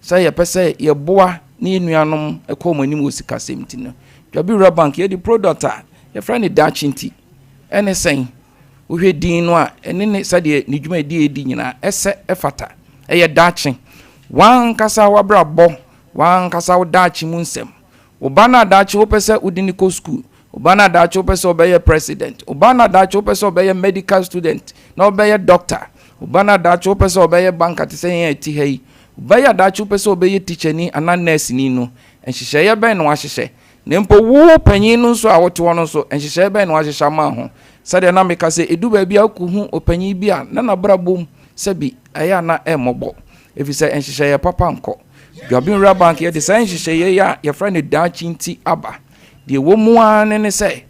say ye pese ye boa ne enuanom ekomani mu osikasem ti no dwabe rural bank ye di product a ye friend dachinti ene sen uhwe din no a ene ne sade ne dwuma di edi nyina ese efata eye dachi wan kasa wabrabo wan kasa wdachi mu nsem obana dachi wo pese udini ko school obana dachi wo pese obeye president obana dachi wo pese obeye medical student na obeye doctor obana dachi wo pese obeye banker te sen ye ti hei obeye dachi wo pese obeye teacher ni ana nurse ni no enhihye ye ben no ahihye nempo wo panyin no so a wote wono so enhyehyɛ bɛn no ahyehyɛ ma ho sɛde na meka sɛ edu ba bia akuhu opanyin bia na na brabom sɛbi ɛyɛ na ɛmɔbɔ efisɛ enhyehyɛ papa nkɔ Dwabin Bank yɛ de sɛ enhyehyɛ yɛ yɛfrɛ no daachinti aba de wo mu ane ne sɛ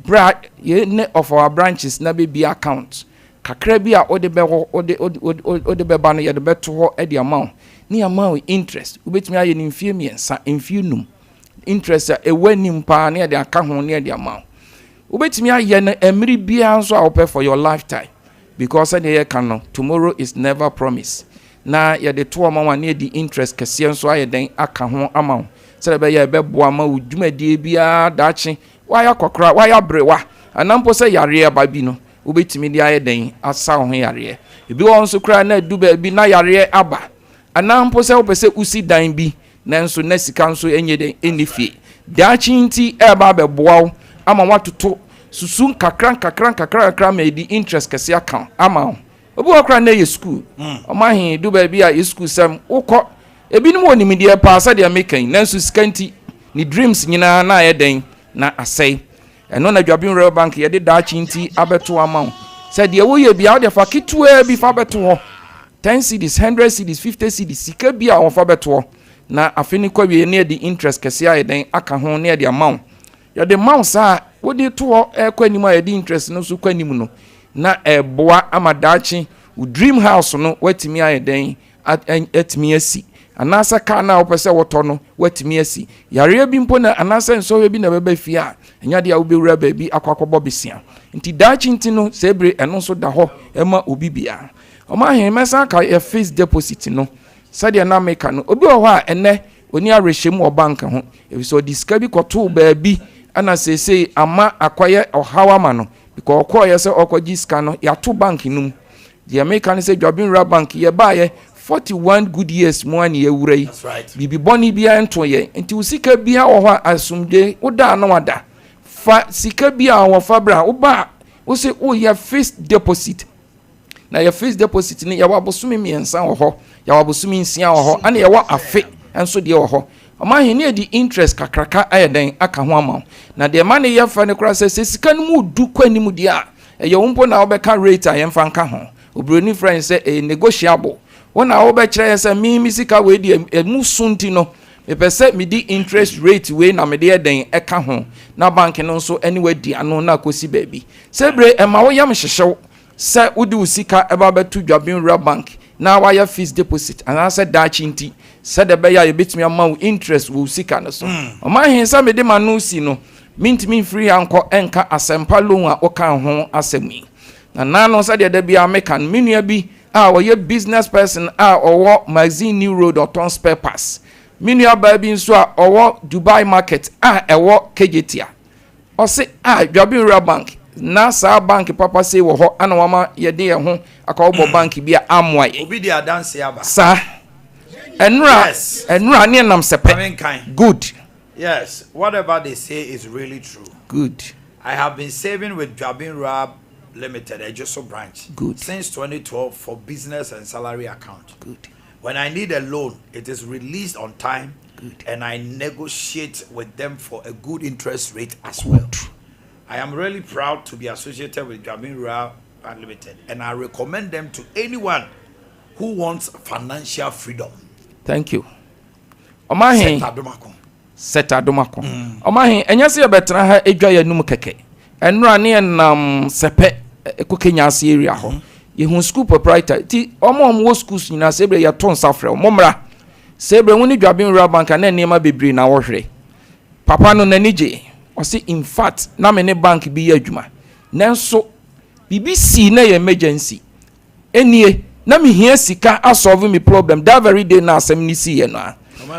bra ye ne of our branches na be account kakra bi a ode be ho ode be ba no ye de beto ho e de amount ni amount interest ubetimi aye ni mfie miensa mfie num interest a ewanim pa na ye de aka ho na de amount ubetimi aye na emri bia nso a ope for your lifetime because say ye can no tomorrow is never promised na ye de to amount na de interest kese nso aye den aka ho amount say be ye be boa ma udwumadie bia daachi waya kokra waya brewa anampo se yare ba bi no obetimi dia ye den asa ho yare ebi won so kra na du ba bi na yare aba anampo se opese usi dan bi nanso na sika nso enye den enifie daachinti e ba be boa ama watoto susun kakran me di interest kase account ama obi okra na ye school Omanhene du ba bi a ye school sam ukọ ebi no woni mi dia pa sa dia mekan nanso skanti ni dreams nyina na ye den na asay eno na Dwabin Bank ye de daachinti abeto amount said ye wo ye bia de fa kitua bi fa beto ho 10 cedis 100 cedis 50 cedis sika bia wo fa beto na afini kwa wie ne de interest kese aye den aka ho ne de amount ye de amount sa wo de to ho kwa nimu aye de interest no so kwa nimu no na eboa amadaachi wo dream house no watimi aye den atimi asi anasa ka na opese woto no watimi asi yare bi mpo na anasa nso bi na beba fia enya dia obewura ba bi akwakobo besia nti daachinti no sebre eno so da ho ema obi bia Omanhene mesa ka e fixed deposit no sade na meka no obi wo ha ene oni arehyem wo bank ho e so diska bi koto ba bi ana sese ama akwaye ohawa ma no because okoye se okoji ska no ya to bank num the American say Dwabin Bank ye ba ye 41 good years mo ani ewura yi bibi boni bia ento ye nti usika bia wo ho asumde woda na wada fa sika bia wo fa bra wo ba wo se wo ya fixed deposit na ya fixed deposit ni ya wabosumi miensa wo ho ya wabosumi nsia wo ho ana ya wa afe enso de wo ho Omanhene di interest kakraka ayeden aka ho ama na de ma ne ya fa ne kura se sika no mu du kwanimu de a ye wompo na obeka rate a yemfa nka ho obroni friend say negotiable wona wo be kire say mi sika we di emu sunti no me pese me di interest rate we na me de eden eka ho na bank no so anyway di ano na kosi baby sebre ema wo yam hyehyew se wodi usika eba betu Dwabin Bank na wa ya fixed deposit and answer daachinti se de be ya ye betimi amount interest wo usika no so Omanhene sa me de manu si no mintimi free anko enka asempa loan a oka ho asemi na nano sa de bia mekan menua bi a wo ye business person a owo magazine new road oton spare pass menua ba bi nso a owo Dubai market a ewo kejetia o se Dwabin Bank na sa bank papa say wo ho ana wama ye de ho akawo bank bia amoaye obi de adanse aba sa enra ne nam sepe good. Yes, whatever they say is really true. Good. I have been saving with Dwabin Limited, a Joso branch, good, since 2012 for business and salary account. Good. When I need a loan, it is released on time, good, and I negotiate with them for a good interest rate as well. I am really proud to be associated with Dwabin Limited, and I recommend them to anyone who wants financial freedom. Thank you. Omanhene Seta domako. Omanhene enya se betra ha edwa ya num keke. Enra ne nam sepe ekokenya ase area ho. Ye hu school proprietor ti omom wo schools nyina sebre ya ton safre omomra. Sebre woni Dwabin Bank na nema bebre na wo hwere. Papa no nanije. O say in fact na me ne bank bi ya adwuma. Nanso BBC na emergency. Enie na me hia sika asolve me problem that very day na asem ni si ye no.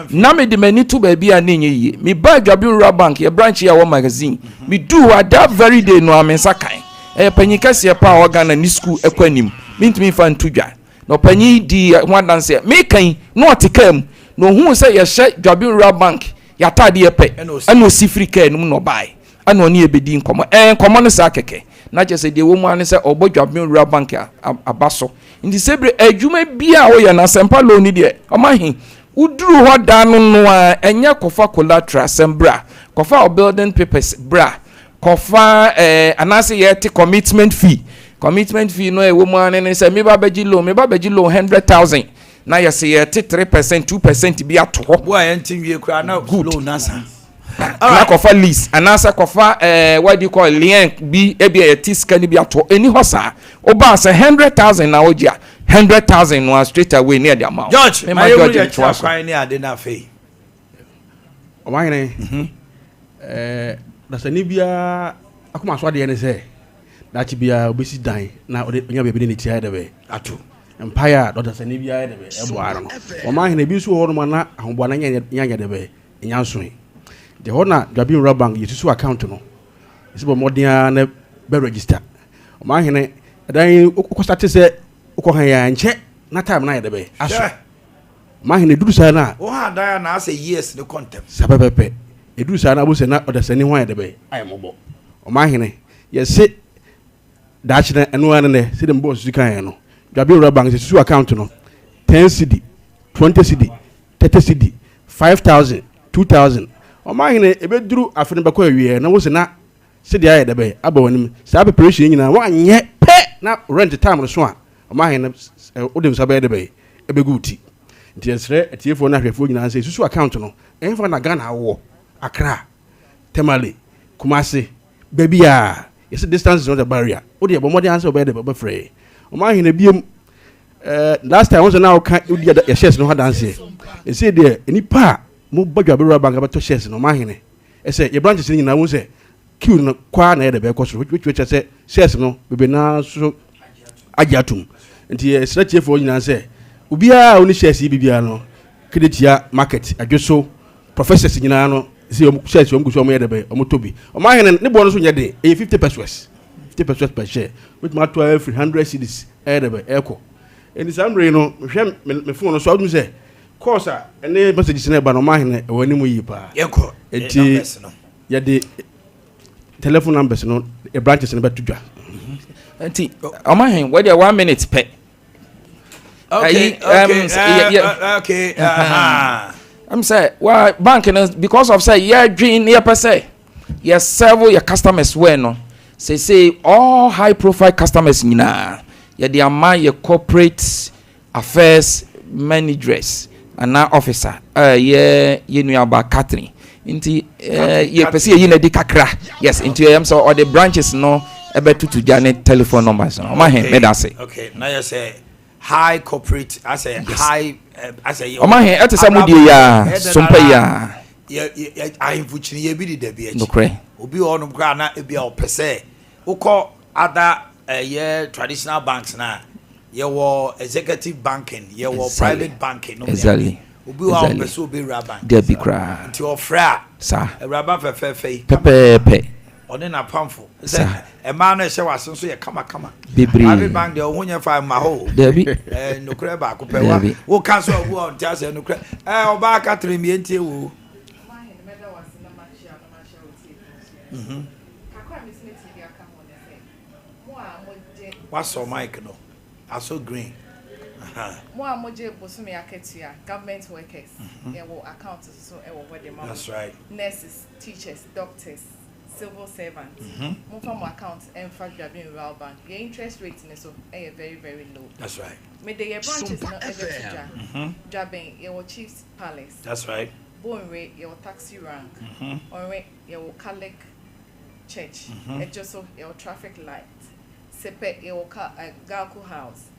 Na me de mani to baby a nenye yi me ba Dwabin Bank ye branch ya wo magazine me do that very day no amensa kan panyika se pa organ ni school ekwanim mintimi fa ntudwa no panyi di hwadanse me kan no otikam no hu se ye hye Dwabin Bank ya tade ye pe ana osifrika enum no bai ana oni ebedi nkomo nkomo no sa keke na je se de wo mu ane se obo Dwabin Bank abaso ndi sebre adwuma bia wo ye na sempa loan ni de Omanhene uduru ho da no no a enya kofa collateral sembra Kofa or building papers, bra. Kofa anase yet commitment fee. Commitment fee no a woman and say me ba beji loan 100,000. Now you say 3%, 2% be at top. Boy, anything we cry now. Good. Loan answer. Alright, kofa lease. Anasa kofa what do you call lien be a tis can be at any hosa. Oba say 100,000 now oja. 100,000 was straight away near the amount. George, my George was crying near the nafe. Omanhene. That's a Nibia. Akuma swadi ene say. That be a busy dying. Now ode nya be ni tia de be. Atu. Empire that's a Nibia de be. Ebo Omanhene bi so ho no na ahobona nya de be. Nya so. The honor Jabin Rabank you account no. It's about more than be register. Omanhene dan ko start say ko han ya nche na time na de be. Aso. Omanhene dudu sa na. O ha dan na say yes the contempt. Sabebepe. Edu sa na bo se na odasani ho de be. Ayemobo. Omanhene yes say dachi na eno ane ne say dem boss kan no. Jabin Rabank say account no. 10 cedi, 20 cedi, 30 cedi, 5,000, 2,000. Omanhene ebeduru afene bako awie na wo se na se dia de be abawanim sa preparation nyina wa nye pe na rent time so a Omanhene odem sa be de be ebeguti nti esre etiefo na hwefo nyina se susu account no enfa na Ghana wo Accra Temale Kumasi baby ya yes distance is not a barrier odi e bomode answer be de be free Omanhene biem last time once now kan odi ya shares no ha dance e say there enipa mo badwa be Rabank abato shares no Omanhene e say your branches nyina wo say queue no kwa na de be koso which say shares no be na so agiatum nti esre tiefo nyina say ubia oni shares bibia no kreditia market adwoso professors nyina no say shares om guso mo de be omotobi Omanhene ne bo no so nya de 50 pesos per share which ma to every 100 cedis de be echo eni samre no hwe me phone no so adum say course ene messages na ba no Omanhene e wani mu yi pa yeko enti ya de telephone numbers no e branches na betudwa enti Omanhene what 1 minute pe. Okay. I'm say why bank because of say yeah dream near per se yes several your customers well no say all high profile customers nyina yeah they are your corporate affairs managers and now officer yeah you know about Catherine inti yeah per se you know the kakra yes into am so all the branches no about to Janet telephone numbers no Omanhene me that say okay now you say high corporate I say high I say Omanhene at some ya Sompa ya I infuchini ye bi di da bi no kre obi onum kra na e bia opese ukọ other traditional banks na ye wo executive banking ye wo private banking no exactly obi wa opese obi Rabank there be kra nti ofra sa Rabank fefefe pepe one na pamfo say e ma na hye wase so ye kama bibri private bank de ohunye fa ma ho there be no kra ba ko pe wa wo kan so wo on tia say no kra oba ka tremi entie wo what's your mic no I so green mo amoje bosumi aketia government workers ewo accounts so ewo where the money that's right nurses teachers doctors civil servants mo from account and fact Jabin Rabank your interest rate so very very low that's right me the branches no ever Jabin your chief's palace that's right Bonre your taxi rank or your Catholic church it just so your traffic light sepe your Galco house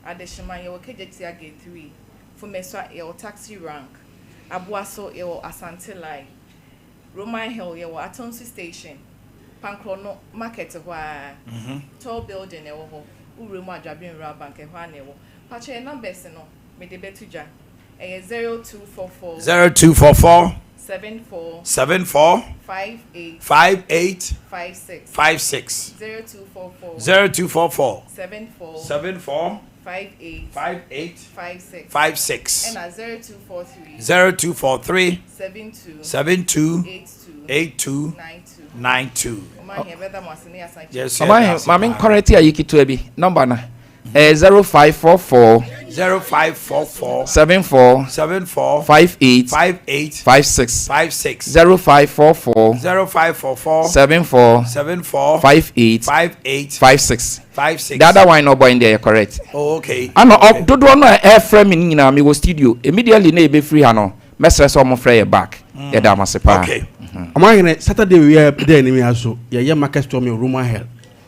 Adeshima your KJT gate 3 for Meswa your taxi rank Abuaso your Asante line Roman Hill your Atonsi station Pankrono market where tall building ewo Uruma Jabin Rabank e hwa newo pache numbers no me de betuja 0244 74 58 56 0244 74 58 56 and 0243 72 82 92 yes Omanhene mami correct ya yiki to ebi number na 0544 0544 74 74 58 58 56 56 0544 0544 74 74 58 58 56. 56. The other one no boy in there correct. Oh, okay. I know Okay. do no air frame in na me go studio immediately na be free ano. Mesre so mo free back. Ya da masepa. Okay. Omanhene Saturday we are there ni me aso. Ye market storm Roman hell.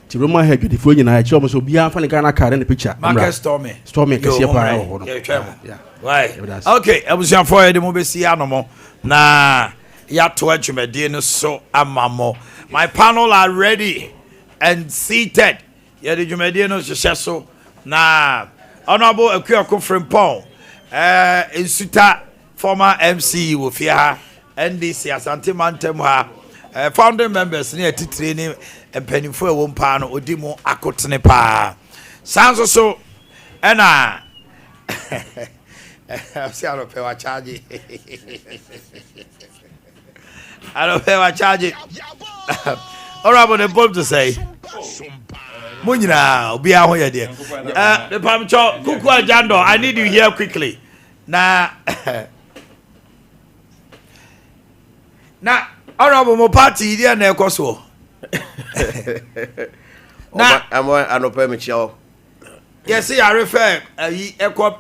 Ti Roman hell the phone nyina che omo so bia fa ne Ghana card in the picture. Market stormy. Stormy kese Yo, pa right. ho no. Yeah. Why? that's- Okay, abusian for the mo be see anomo na ya to adwumade no so amamo. My panel are ready and seated. Ya the adwumade no hye so na honorable Akuako Frimpong insuta former MC wo fie ha NDC Asante Mantem ha founding members ne atitire ne empanifo e wo mpa no odi mu akotene pa sanso so ena see I don't pay what charge. I don't pay what charge. Honorable the Pope to say Munyina obi a ho ye de the pamcho kuku ajando I need you here quickly na na honorable mo party there na ekoso na am anope me chia. yes I refer eco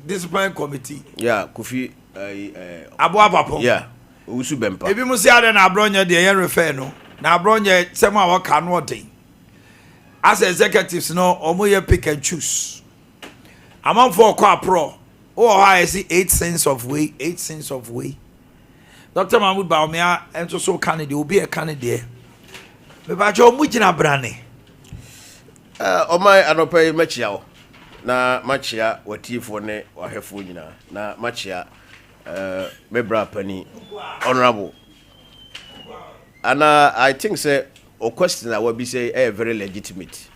discipline committee Yeah, Kofi aboa papo yeah, Usu Bempa. ebi mu si ade na abronye de ye refer no na abronye sem a waka no odin as executives no omo ye pick and choose among for kwa pro oh I see 8 cents of way Dr. Mahmoud Baumia enso so candidate obi e candidate me ba jo mu gina brane Omai anope me chia na machia watifo ne wahefo nyina na machia mebra pani honorable. And I think say o question that will be say very legitimate.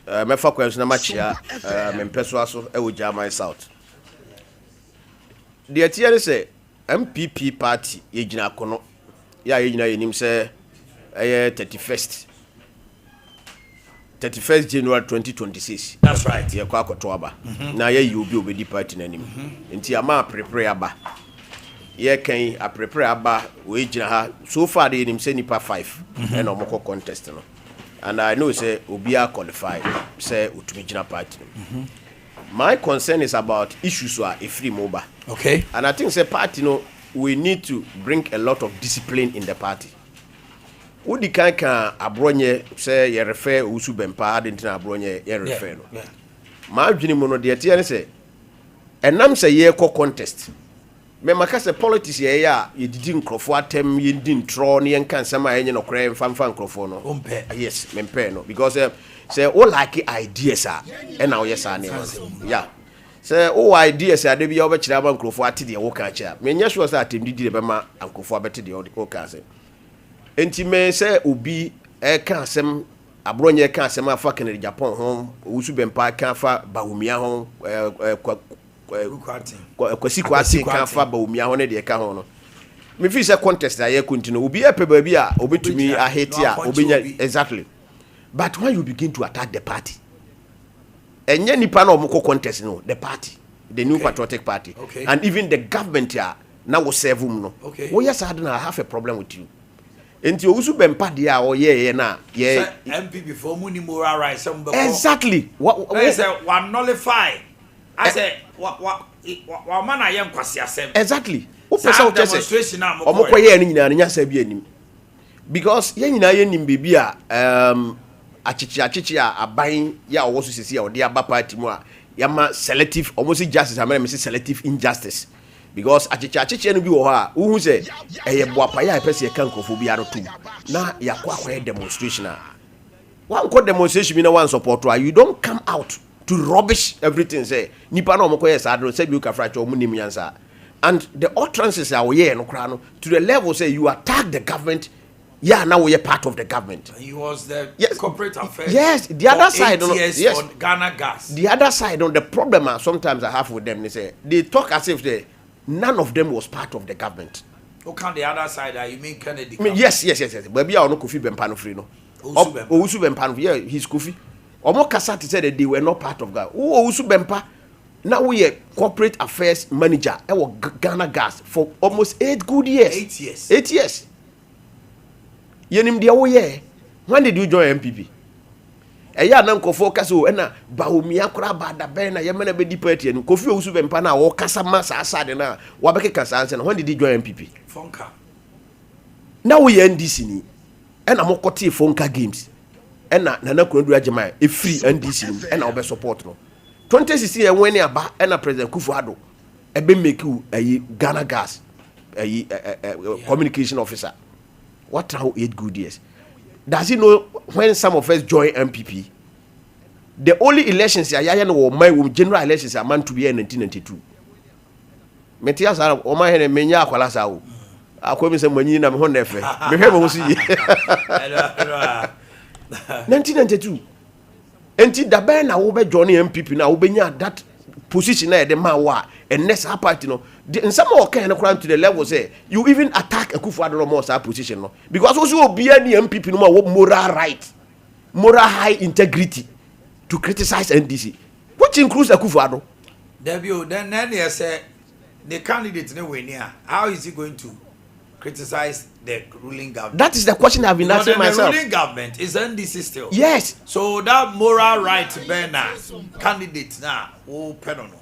Me fa question na machia me mpeso aso e wo German South. The tiere say MPP party ye gina kono ya ye gina yenim say 31st January 2026. That's right. Ye kwa akoto aba. Na ye obi obedi party nanim. Nti ama prepare aba. Ye kan a prepare aba we gina ha so far they yenim say nipa 5 and omoko contest no. And I know say obi are qualified say utumi gina party. My concern is about issues are a free mobile. okay And I think say party no we need to bring a lot of discipline in the party. Udi kan abronye say ye refer Usu Bempa adentina abronye ye refer no. Ma adwini mu no de tie ne say enam say ye ko contest. Me maka say politics ye ya ye didi nkrofo atem ye ndi ntro ne ye kan sama ye no kra mfa nkrofo no. Yes, me mpe no because say all like ideas are and now yes are yeah. Say oh ideas are dey be obekira ba nkrofo ate de wo kan cha. Me nya sure say atem didi de be ma nkrofo abete de wo kan say. Enti me say obi kan asem abronye kan asem afa Kennedy Japan ho Usu Bempa kan fa Baumia ho kwasi kan fa Baumia ho ne de kan ho no me fi say contest aye continue obi e pe ba bi a obetumi a hate a obenya exactly but when you begin to attack the party enye nipa na omko contest no the party the new patriotic party and even the government here now will serve no oh yes I don't have a problem with you. Enti Usu Bempa dia o ye na ye MP before muni moral rights some exactly what say one nullify I say what man I am kwasi asem exactly o pesa o tese demonstration am omko ye ni nyina nya sa bi anim because ye nyina ye nim bebi a achichi a aban ya owo so sisi a ode aba party mu a yama selective almost justice amena me selective injustice. Because achichi no bi wo ha wo say eye boapa ya pese kan kofo bi arotu na yakwa demonstration a one co demonstration na one support you don't come out to rubbish everything say nipa na omko yes adro say bi ukafra cho mu nim yansa and the utterances are we no kra no to the level say you attack the government. Yeah, now we are part of the government. He was the corporate affairs. Yes, the other side on yes on Ghana gas. The other side on the problem sometimes I have with them, they say they talk as if none of them was part of the government. How can the other side you mean Kennedy? Yes. But be our no Kofi Bempa no free no. Usu Bempa, yeah, he's Kofi. Omo kasa to say that they were not part of that. Who Usu Bempa? Now we are corporate affairs manager. I was Ghana Gas for almost 8 good years. 8 years. 8 years. Yenim dia wo ye. When did you join MPP? Eya na nkofo kasa o na Baumia kura ba da ben na yemena be di party no Kofi Usu Bempa na wo kasa masa asade na wa be kasa anse na when did you join MPP? Fonka. Now we NDC ni. And I'm kote Fonka games. And na Krondu Ajama a free NDC and I'll be support no. 2016 when you ba and President Kufuor e be make you a Ghana Gas communication officer. What how 8 good years? Does he know when some of us join MPP? The only elections ya no my general elections are meant to be in 1992. Metias are Omanhene menya akwala sa o. Akwemi se manyi na me ho na efe. Me hwe mo si. 1992. Enti da ben na wo be join MPP na wo benya that position na e de ma wa and next party no in some of kind of to the level say you even attack a Kufuor more sa position no because also obi any MPP no moral right, moral high integrity to criticize NDC, which includes a Kufuor. Then you say the candidate no win here. How is he going to criticize the ruling government? That is the question I've been asking myself. The ruling government is NDC still. Yes. So that moral right Bena candidate now oh pardon no.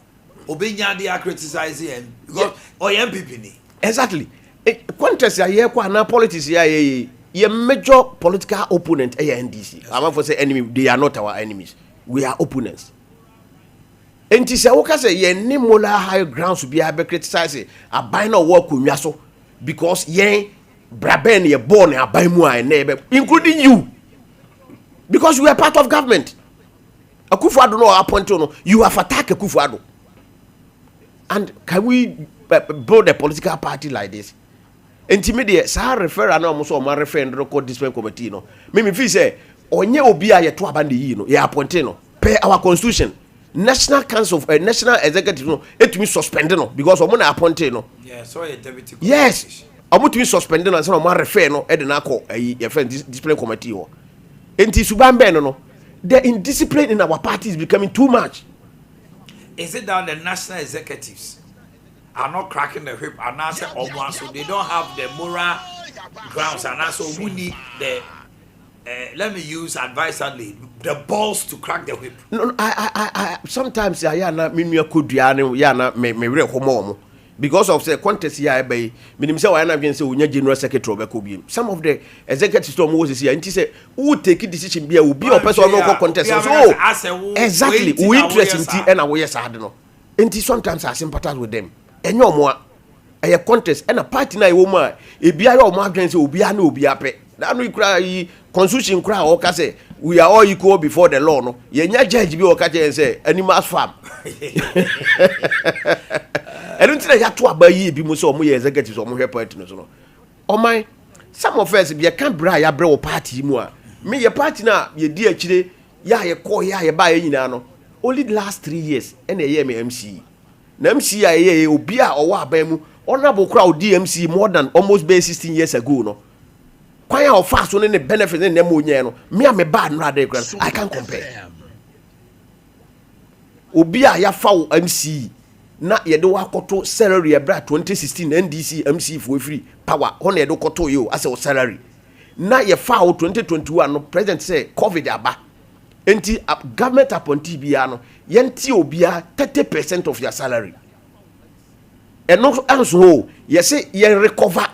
Obinya they are criticizing him because MPP ni. Exactly. Contest ya here kwa na politics ya ye major political opponent NDC. I'm for say enemy, they are not our enemies. We are opponents. And she said, okay, say ye ni mola high grounds to be able criticize a buy no work with so because ye braben ye born a buy more neighbor, including you. Because you are part of government. A Kufuor no appointed no, you have attacked a Kufuor. And can we build a political party like this? Intimidate, sa refer and almost all my refer and record discipline committee. No, maybe if you say, onye obia ye to abandi yi no, ye appointed no, per our constitution. National Council of National Executive no, it me suspended no because I'm na appointed no. Yeah, so a deputy. Yes, I'm to be suspended and so my refer no, e de na call a friend discipline committee o. Enti subambe no, the indiscipline in our party is becoming too much. Is it that the national executives are not cracking the whip and answer almost so they don't have the moral grounds and also we need the let me use advisedly the balls to crack the whip? No, I sometimes ya na me could ya na me re homo because of the contest ya be minim say why na bien say unya general secretary be ko bi some of the executives to was here nti say who take decision be obi o person no contest so exactly we interest nti and we yes hard no nti sometimes I sympathize with them enyo mo a contest and a party na e wo ma e bia yo mo adwen say obi a na obi ape na no ikura yi constitution kura o ka say we are all equal before the law no ye nya judge bi o ka say animals farm and until ya to abayi bi mo so mo ye executives o mo hwe point no so no o man some of us be can bra ya bre o party mu a me ye party na ye di akire ya ye call ya ye ba ye nyina no only the last 3 years and ye me MC na MC ya ye obi a o wa aban mu honorable crowd DMC more than almost 16 years ago no kwanya of fast one ne benefit ne mo nye no me am bad no ade kra I can't compare obi a ya fa MC na ye de wakoto salary ebra 2016 NDC MC for free power on ye do koto yo as a salary na ye fa 2021 no president say covid aba enti government appointee bia no ye nti obia 30% of your salary and no anso ye say ye recover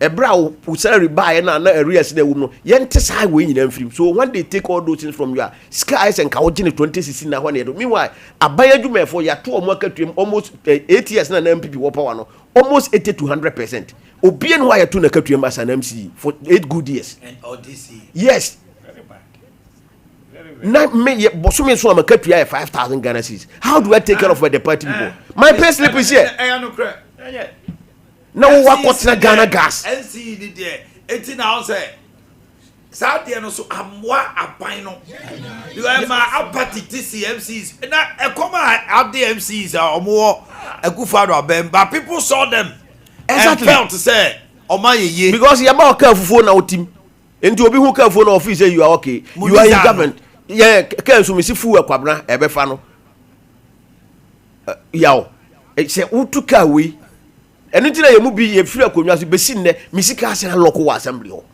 ebra o salary buy na arrears na no ye nti sai we nyina mfiri so when they take all those things from you skies and kawo gene 2016 na when do meanwhile abaya adwuma for ya to omo akatuem almost 8 years na MPP wo power no almost 80 to 100% obi en wa ya to na akatuem as an MC for 8 good years and ODC yes na me ye bosume so am akatua 5,000 Ghana cedis how do I take care of the party people my pay slip is here na wo wakotena Ghana Gas NC did there 18 now say Saudi no so amwa aban no you are my apathy TCMCs na e come out the MCs omo Akufo-Addo aban but people saw them exactly and felt to say omaye because you ma ka fufuo na otim enti obi hu ka fufuo na office say you are okay you are in government yeah can so me si fu akwabna e be fa no yaw e se utuka we eno ti na ye mu bi ye firi akonwa so be si nne me sika ase na lock wa assembly ho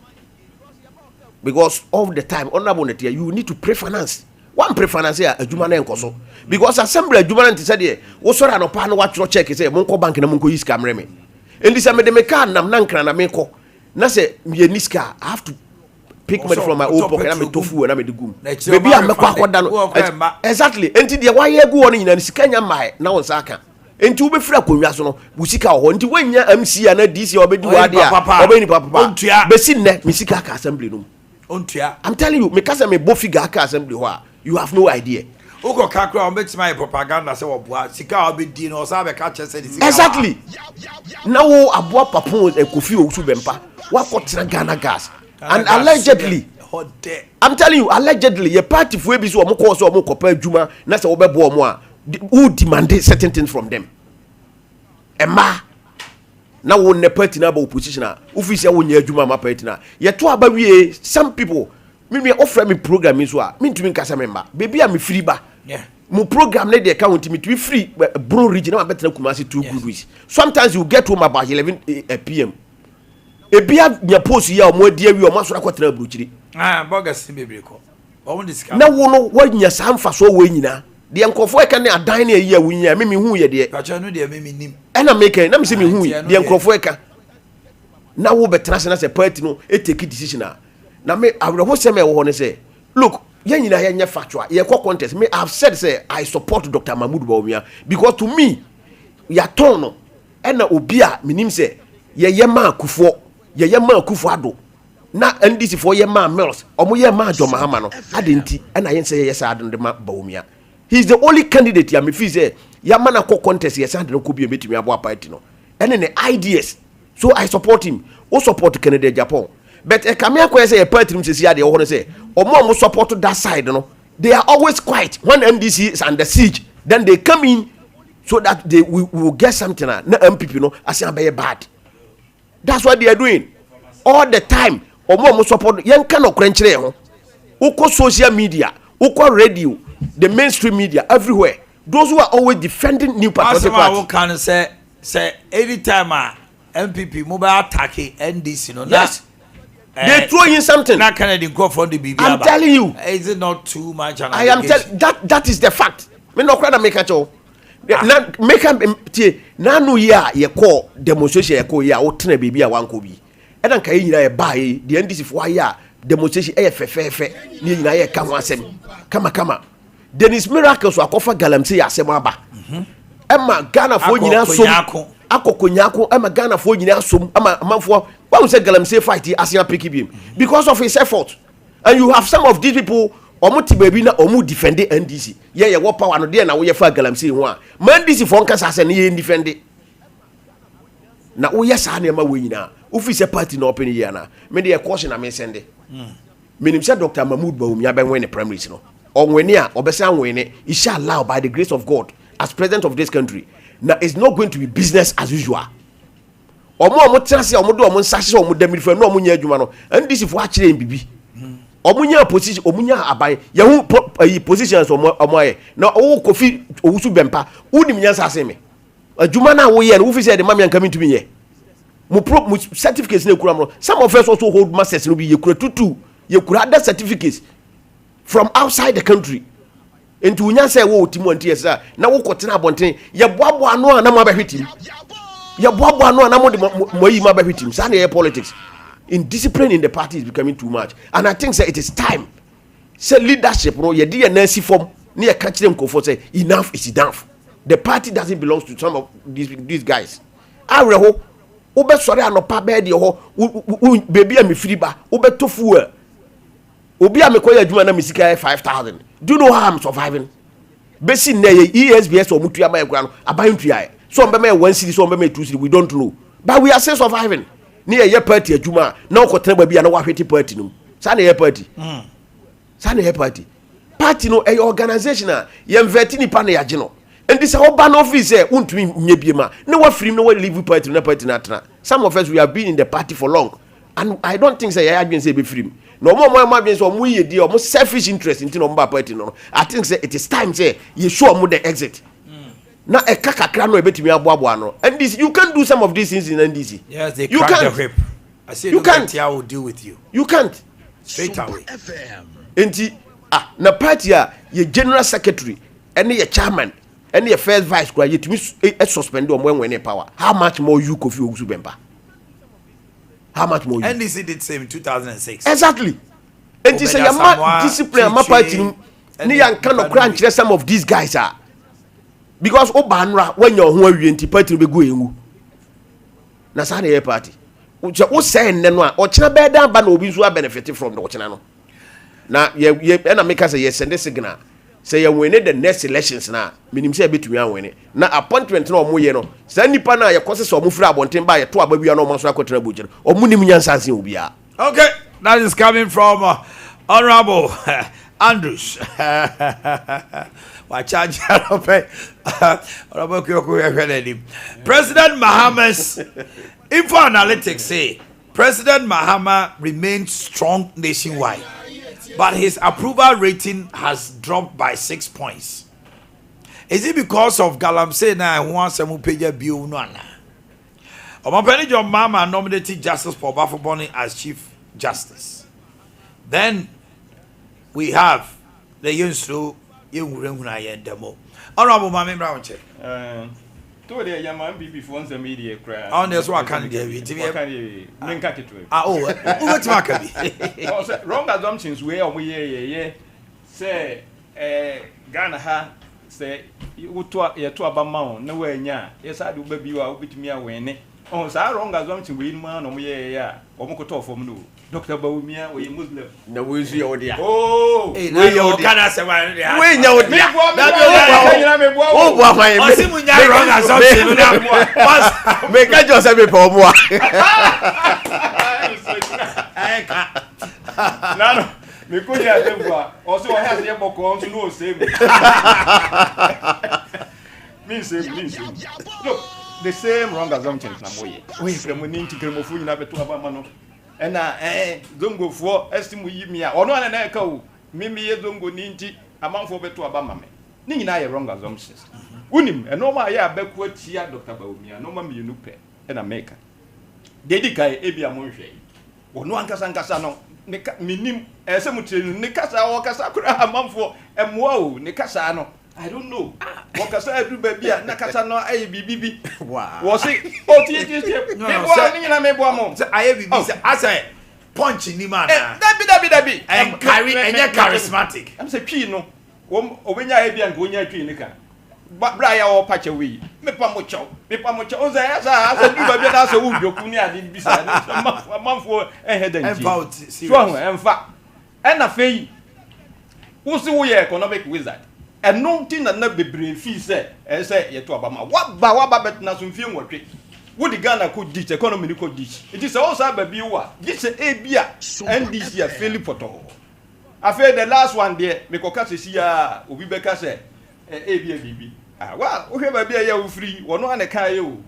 because all the time honorable netia you need to pre-finance one pre-finance ya adwuma na enkoso because assembly adwuma na ntise de wo sori anopa na wa tro check say monko bank na monko yiska mreme endi say me de me kan nam na nkra na me ko na say me niska I have to pick money from my own pocket na me tofu na me de gum baby am kwa akoda no exactly enti de wa ye gu woni nyina sika nya mai na won saka enti wo be fira konwa so no wo sika ho enti wanya MC na DC obedi wa de a obeni papa be sin ne me sika ka assembly no I'm telling you, because I'm a bofiga assembly, you have no idea. Uko kakra on bet my propaganda say obua sika obi di no sabe ka che say exactly. Now abua papon e kofi osu bempa wa kotra Ghana gas and allegedly I'm telling you allegedly your party for ebi so omo ko so omo kopa adwuma na say obebo omo a who demand certain things from them. Emma na wo ne party na ba opposition a office wo nya adwuma ma party na ye to aba wie some people me offer me program so a me ntumi nkasa member baby am free ba mo program na de account me to free bro region na better Kumasi 2 good weeks sometimes you get home about 11 pm e bia nya post ya o mo dia wi o ma so akotena bruchiri bogus bebre ko o mo discuss na wo no wo nya samfa so wo nyina de nkofo e ka ne adan na yi a wo nya me hu ye de pacha no de me nim ena make na me se me hu de nkofo e ka na wo betra se na se party no e take decision na me awreho se me wo ho ne se look ye nyina ye nya factual ye ko contest me I have said say I support Dr. Mahmoud Bawumia because to me ya ton no ena obi a minim se ye ma akufo ye ma akufo ado na NDC for ye ma Mills omo ye ma John Mahama no adenti ena ye se ye sa ado de ma Bawumia. He's the only candidate ya me feel say ya man akọ contest ye sa de ko bi betimi abo party no ene ne ideas so I support him o support Canada Japan but e come here say a party him say they want to say omo support that side no they are always quiet when NDC is under siege then they come in so that they will get something na MPP no as am be bad that's what they are doing all the time omo support yen kan okrenchire ho uko social media uko radio the mainstream media everywhere those who are always defending new patriotic party can say anytime MPP mobile attack NDC no yes they throw in something na Canadian go for the BB I'm telling you is it not too much I am telling that is the fact me no kwada make cho na make am tie na no ya ye call demonstration ye call ya o tena BB a wanko bi e dan kai nyina ye bae the NDC fo ya demonstration e fefefe ni nyina ye ka ho asem kama Dennis Miracles akofa galamsey asem aba Emma Ghana fo nyina som akokonyako Emma Ghana fo nyina som ama manfo why we say galamsey fight Asian pick him because of his effort and you have some of these people omo ti baby na omo defend NDC ye wo power no de na wo ye fa galamsey ho a man NDC fo nka sa ne ye defend na wo ye sa na ma we nyina office party na open here na me de caution na me send menim say Dr. Mahmoud Bawumia ben win the primaries no onwene a obesa nwene inshallah by the grace of God as president of this country now it's not going to be business as usual omo transi omo do omo nsase omo damiri fa no omo nya adwuma no ndisi fo a kire bibi omo nya position omo nya aban ye hu positions omo aye na o kofi owusu bempa unim nya nsase me adwuma na wo ye no wo fi say de mama nka mitumi ye mu certificates na kura mo some of us also hold masters no bi ye kura tutu ye kura other certificates from outside the country into unya say wo timu anti esa na wo kotena abonten ye boabo ano na mo abahwetim ye boabo ano na mo de moyi ma abahwetim sa na ye politics indiscipline in the party is becoming too much and I think say it is time say leadership no ye de na si form na ye ka kire mkofo say enough is enough the party doesn't belong to some of these guys awreho wo be sori anopa be de ho baby am free ba wo be tofu obi amekoya adwuma na misika 5,000 do you know how I'm surviving besi na ye ESBS or mutua ma egwa no aban tua so on be me 1 city so on be me 2 city we don't know but we are still surviving na ye party adwuma na okotena ba bia na wa hwete party no sa na ye party sa na ye party no a organization a ye invite ni pa na yaje no and this oba no office say untumi nye biema na wa free na wa leave party na tena some of us we have been in the party for long and I don't think say ya adwen say be free no more my so we di or selfish interest in no party no. I think say it is time say you show mo the exit. Na e kakakra no ebetimi aboabo no. And this you can do some of these things in NDC. Yes, they you crack can't. the whip. I say You can't. I will deal with you You can't. straight away. Enti na party your general secretary and your chairman and your first vice kwa yetimi suspend o when power. How much more you Kofi Owusu Bemba? How much more you? NDC did same in 2006. Exactly. Enti say your ma discipline ma party ni yan kan of crunch some of these guys are because obanra when your ho awie enti party be go enwu. Na sa na party. Wo say nne no a o kina be dan ba na obi nso benefit from the kina no. Na ye na make say yes send signal say you win the next elections na minim say betumi anwene na appointment na omo ye no say nipa na ye kose so omo fira abonten ba ye to ababia na omo so akotra bojere omo nim nyansanse obi a. Okay, that is coming from Honorable Andrews. President Mahama's info analytics say President Mahama remains strong nationwide, but his approval rating has dropped by 6 points. Is it because of Galamsey na who some page bill no ana? Omanhene John Mahama nominated Justice Paul Bafoboni as Chief Justice. Then we have the Yunsu Yungrehuna demo. Honorable Mami Brownche. To the Yaman before the media cry. On this one can give it. What's Maccabi? Wrong assumptions where we say Ghana ha say you to Abama, no way, yeah. Yes, I do baby you are with me away. Oh, so wrong assumption we man or yeah, or Mokoto from no. Dr. Baumia, we Muslim. No we see audio. Oh, we know can say we know it. Oh, my wrong assumption. Make I just have a poem. No, me could have also have the book on to know same. Means look, the same wrong assumptions. We from winning to Kremofu in Abetu Abamano. And don't go for estimate me or no an echo. Mimi don't go ninty amount for Betu Abama. Ning I wrong assumptions. Unim and no my backward here, Dr. Baumia, no mammy nupe and a maker. Dedica Abia Monche. Or no Ancasan Casano, Minim, Esemutin, Nicasa or Casacra, a month for and wow, Nicasano. I don't know. What can I do, baby? Nakasano, ABB. Wow. Was it? Oh, I say, punch in the man. That and carry and you're charismatic. I'm saying, Pino, when you're and going to Clinica. But Brian or patch away. Me pamocho. That's a wood, your Kunia did beside a month for a head and strong and fat. And a fee. Who's the way economic wizard? And no thing that not be brave, he said, and say, Yet to Obama. What Bawaba bet Nasum film what trick? Would the Ghana could ditch, economy could ditch? It is also a baby. This is a beer, and this year, Philip Poto. I feel the last one there, Mikokasi Sia, Ubibeka said, ABB. Well, we have a beer free, or no one a caillou.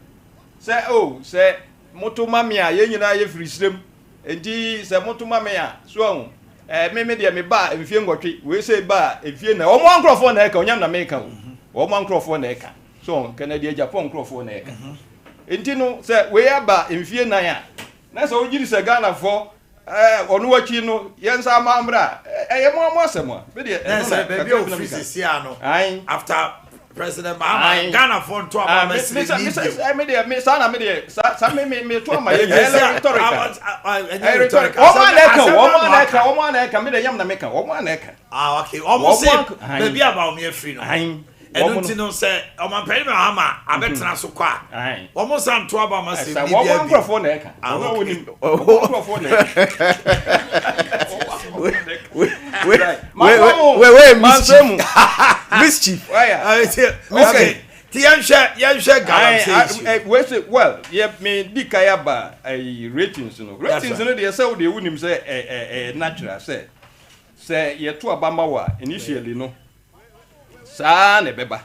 Say, oh, say, Motomamia, Yenina, free slim, and G, say Motomamia, strong. Maybe me bar if you we say bar if you know one microphone neck on Yam America. One microphone neck. So Canadian Japan microphone neck. Intino said we are bar if you know. That's all you say Ghana for on what you know, Yansa Mambra. I am more some. After President Mahama, Ghana for 12 hours. I made a son, I made a son, me to my electoral. One neck, made a young American, one neck. Ah, okay, almost maybe about me a free. I don't know, say, Omanhene Mahama, I bet Nasukwa. Almost on 12 hours. One microphone neck. I wait, mischief. Okay. Well, yeah, me Dikayaba a ratings, ratings, they say they wouldn't say a natural say, ye to Abamawa initially, no. San a beba.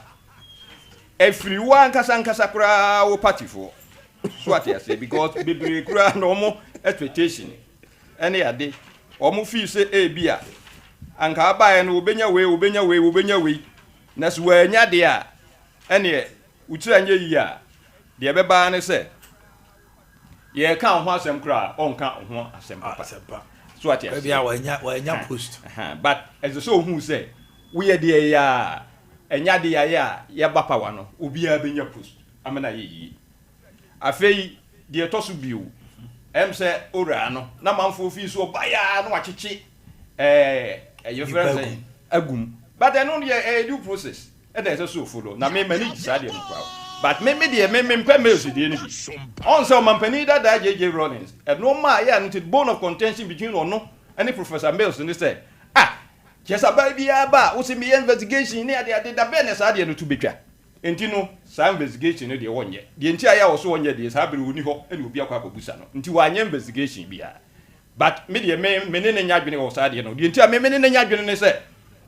Everyone Casancasacra or party for. So what I say, because baby cry no more expectation. Any a day. omo fi se ebia anka abaye no obenya we na so anya de a ene utira anya yi a de beba ne se ye ka ho asem kra onka ho asem papa so ati bia wanya post but as so hu say we de ya enya de ya ye bapa wa no obi a benya post amena yi afei de to so biu em se ora no na manfo fi so baya no wacheche you friends agum but I know the due process and there's so follow na me manage side no kwa but me pay me so dey ni on so mampani that JJ Rollins and no ma ya no bone of contention between no any Professor Mills and they say just about bia ba wo se me investigation ni ade da be na side no to betwa enti no sa investigation no de wonye de enti aya wo so wonye de sa bere woni ho ene obi akwa abusa no enti wanye investigation bia but me de me ne nya dwene wo side no de enti a me ne nya dwene ne se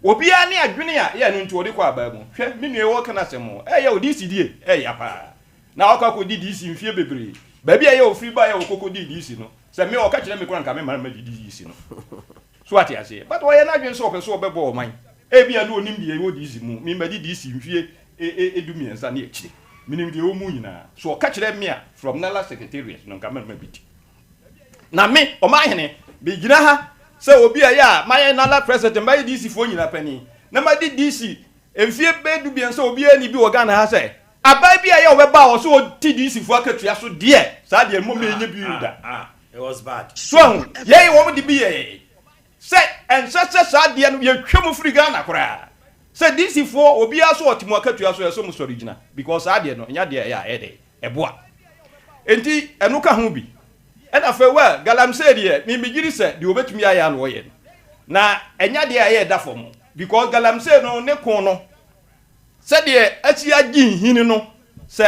obi a ne adwene a ya no enti wo de kwa aba mu hwe me nue wo kana semo ya odi sidie ya pa na wo kwa di si mfie bebre ba bia ya ofri ba ya wo koko di si no se me wo ka kire me kwa nka me mara ma di si no so ati ase but wo ya na dwene so o pese obebo o man e bia no onim de wo di si mu me ma di si mfie edumiensa na echi minim de o mu nyina so o ka kire me a from Nala Secretariat no nka me ma biti na me Omanhene be gina ha se obi a ya my Nala president my DC fo nyina pani na ma di DC emfie be dubiensa obi ani bi wo Ghana ha se abai bi a ya obeba wo so ti DC fo akatua so de sa de mo me nya bi da it was bad so ye wo mo di bi ye se en se sa de no ye twem free Ghana kora se DC fo obi aso otimo akatua so so mo so original because sa de no nya de ya ede eboa enti enu ka ho bi ena fe wa galamse de mi migiri se de obetumi aya no ye na enya de ya da fo mo because galamse no ne kon no se de achi agi hini no se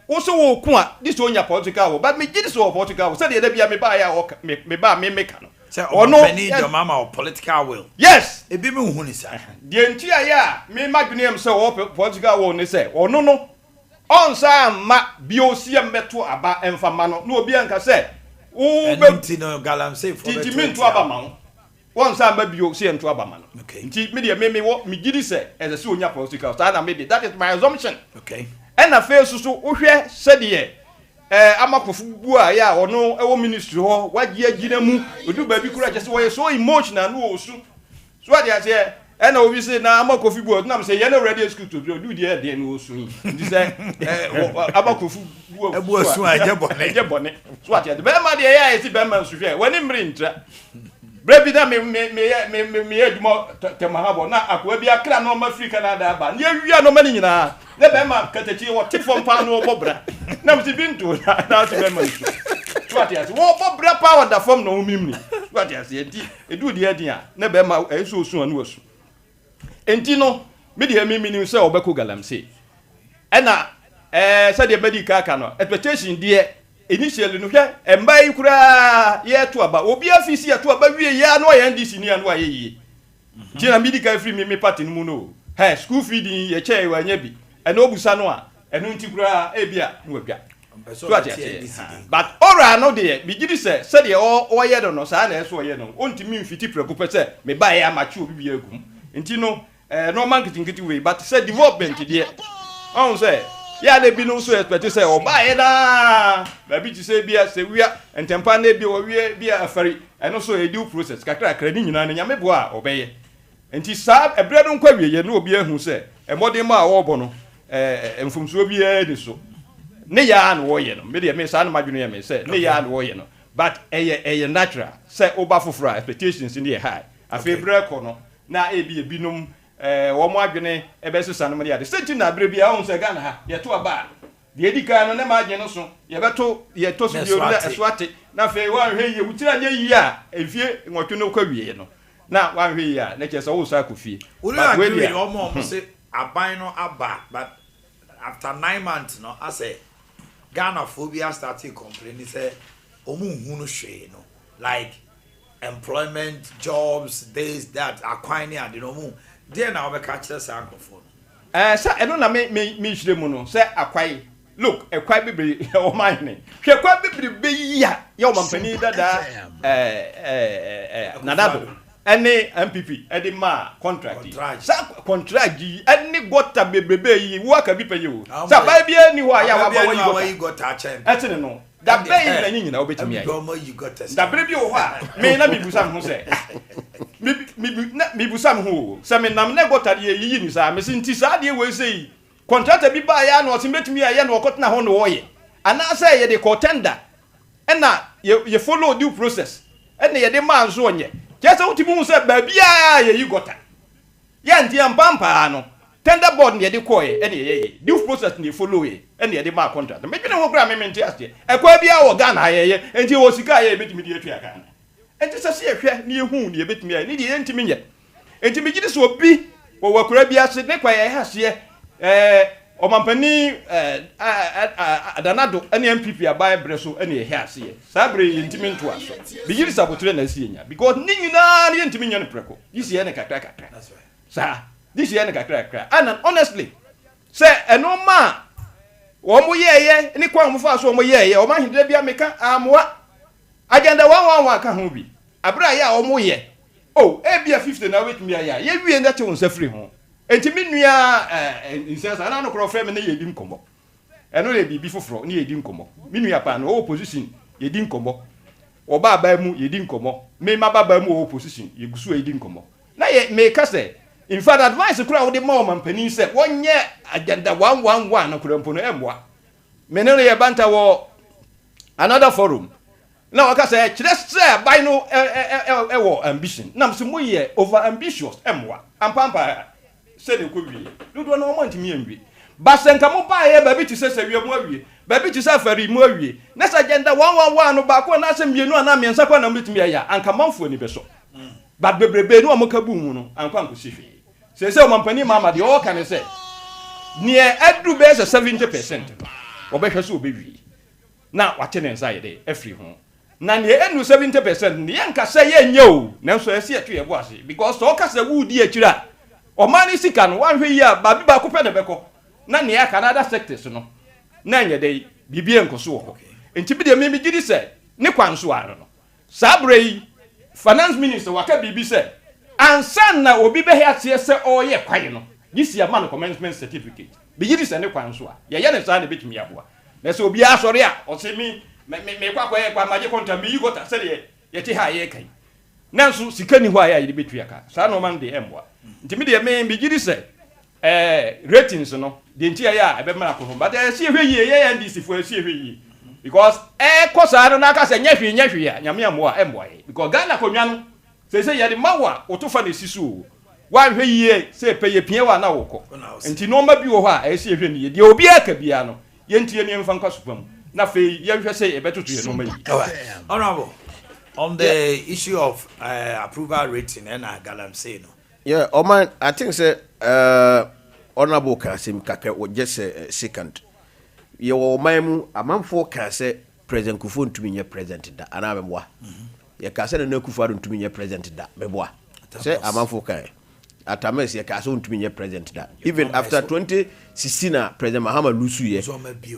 wo so wo ko a this onya political wo but migiri so political wo se de bia me ba ya me ba me meka no Omanhene your mama or political will. Yes. E bi me hu ni sa. The entire ya me madwene am say wo political will ni say ono no onsa ma biosi meto aba emfama no na obi anka say wo be no galam say for the minto aba ma onsa ma biosi ento aba ma no. Okay. Nti me de me wo me gidi say as say onya political so na me de that is my assumption. Okay. And face so wo hwe say de amakofu bu a ya ono ewo ministry ho wagie agina mu odu ba bi kura je se wo so emotional no osu so ade ase na obi say na amakofu bu na me say ye na ready school to do de no osu ndi say amakofu bu ebu osu aje bone so ade be ma de ya esi be ma nsu hwe wani mri ntra brebi na me aduma temahabo na akwa bi akra no ma Africa na da ba ne awia no ma ni nyina ne be ma katachi wo tifom pa no bobra na mti bintu na se be ma nsu so ati ase wo bobra power da form no mimni so ati ase enti edu de adin a ne be ma eso osu anu osu enti no me de mimi ni se obeko galamse ena se de medical aka no expectation de initially no hwe embai kura ye to aba obi afisi ye to aba wie ya no ya ndisi ni anu aye yi jina medical free me party no no hey school feeding ye che wa nya bi ena obusa no a enu nti kura e bia no wadwa so ati but ora no de bi gidi se de o ye no sa na eso ye no onti mi mfiti preku pese me ba ye amachi obi bi agum nti no no marketing kiti we but say development de on say ya de bi no so expect say o ba ye da ba bi ti say bia say wia entempa na bi o wie bia afari eno so e due process kakra kra ni nyina na nyame bo a obeye enti sa ebre do nkwa wie ye na obi ahu say e modern ma wo bo no enfumso bi e de so ne ya na wo ye no me de me sa na madwene ye me say ne ya na wo ye no but eye natural say oba foforo expectations in the high afi bre ko no na e bi binom wo mo adwene e be so sanom de ade senti na bre bia ho se Ghana ha ye to aba de edika no ne ma adwene so ye beto ye to so bi na eswate na fe wa hwe ye wutira nya yi a efie nwotwe no kwa wie no na wa hwe yi a na che so wo sa kofie but we dey omo say aban no aba but after 9 months no I say Ghana phobia started complaining say omu hu no hwe no like employment jobs this that acquiring and no mu there na we catch us ankofo sa eno na me hire mu no say akwai look a quite be Omanhene hwe kwa be ya ya omampani dada nadado any MPP edi ma contract sa contract yi any gota bebrebe yi wo aka bi peye o sa ba bia ni ho ya wa ba yi gota chem etene no da be yi na nyina obetimi ai da bre bi wo ha me na bibusa ho se mi busa ho se me nam na gota de yi ni sa me sinti sa de we sei contract bi ba ya na o timbetimi ya na okotna ho no wo ye ana say ye de contender na ye follow due process na ye de man so onye kesa utimu hu se ba bia ye yi gota ya nti ampampa no tender board ne ye de koye na ye due process ne follow ye na ye de ma contract me dwene ho kra me mente ase ekwa bia wo Ghana ye enti wo sika ye betimi de atua kan enti se se hwe ne ye hu ne ye betimi ye ne de enti nye enti me gide so obi wo wakura bia se ne kwa ye ha se omampani adanado ene MPP abaye breso ene ye ha se sabre yintimi nto aso bigiri sabotre na sie nya because ni nyina ne yintimi nya ne preko disi ye ne kakra kakra that's right sa disi ye ne kakra kakra and honestly say eno ma wo mo yeye ni kwa mo fa so wo mo yeye o ma hindre bia meka amwa agenda 111 ka ho bi abra ya wo mo ye oh e bia 50 na wait me ya ye wie na che won safri ho enti minua insensa na no kro frame na ye di nkomo eno le bibi foforo na ye di nkomo minua pa na opposition ye di nkomo oba ba mu ye di nkomo me ma ba mu opposition ye gusu ye di nkomo na ye me ka say in fact advice kura wo de ma omampani say wonye agenda 111 na kura mpo no emwa me ne ye banta wo another forum na waka say kire say by no wo ambition na mse mo ye over ambitious emwa ampampa se de ko wie dodo na omo ntimi enwie basenka mo ba ye ba bi ti se wie mo awie ba bi ti se fari mo awie na sa agenda 111 no ba ko na se mienu ana miensa kwa na mtimi ya anka manfo ni beso ba bebrebe no mo kabu mu no anka anko sifi se omampani mama de o kan se ne adu be se 70% obehwe se obewie na wate ne nsa ye de afri ho na ne enu 70% ne yanka se ye nye o na so ese etu ye bo ase because so ka se wudi akira Omani sika no wan hwe yi a ba bi ba ko pe de beko na ne ya Canada sectors no na nya dai bibie nkoso ho enti bi de me gidi se ne kwanso aro no sabre yi finance minister waka bibi se ansan na obi be hia tie se oye kwan no this year man commencement certificate bi gidi se ne kwanso a ye ne sa ne betumi aboa na se obi asori a o se me kwakwa ye kwa maje konta mi yigota se ye ti ha ye kan nanso sika ni ho a ye betu aka sa no man de emboa ntimi de me bigiri se ratings no de ntia ya ebe mara ko but see hwe yi ye NDC fo see hwe yi because kosa no na ka se nyahwe ya nyame amoa emboa because Ghana konwa no se ye de mawa otofa na sisu wa hwe yi se peye pie wa na woko nti no ma bi wo ho a see hwe ni de obi aka bia no ye ntie ne mfa nka supam na fe ye hwe se ebetutu ye no ma yi honorable on the issue of approval rating and galamsey no yeah Oman I think say honorable Kasim Kaka just second ye wo mamu amanfo ka say president Kufuor ntumi nye president da ana memwa ye ka say na Kufuor ntumi nye president da memwa say amanfo ka atames ye ka say ntumi nye president da even after 2016 president Mahama lusu ye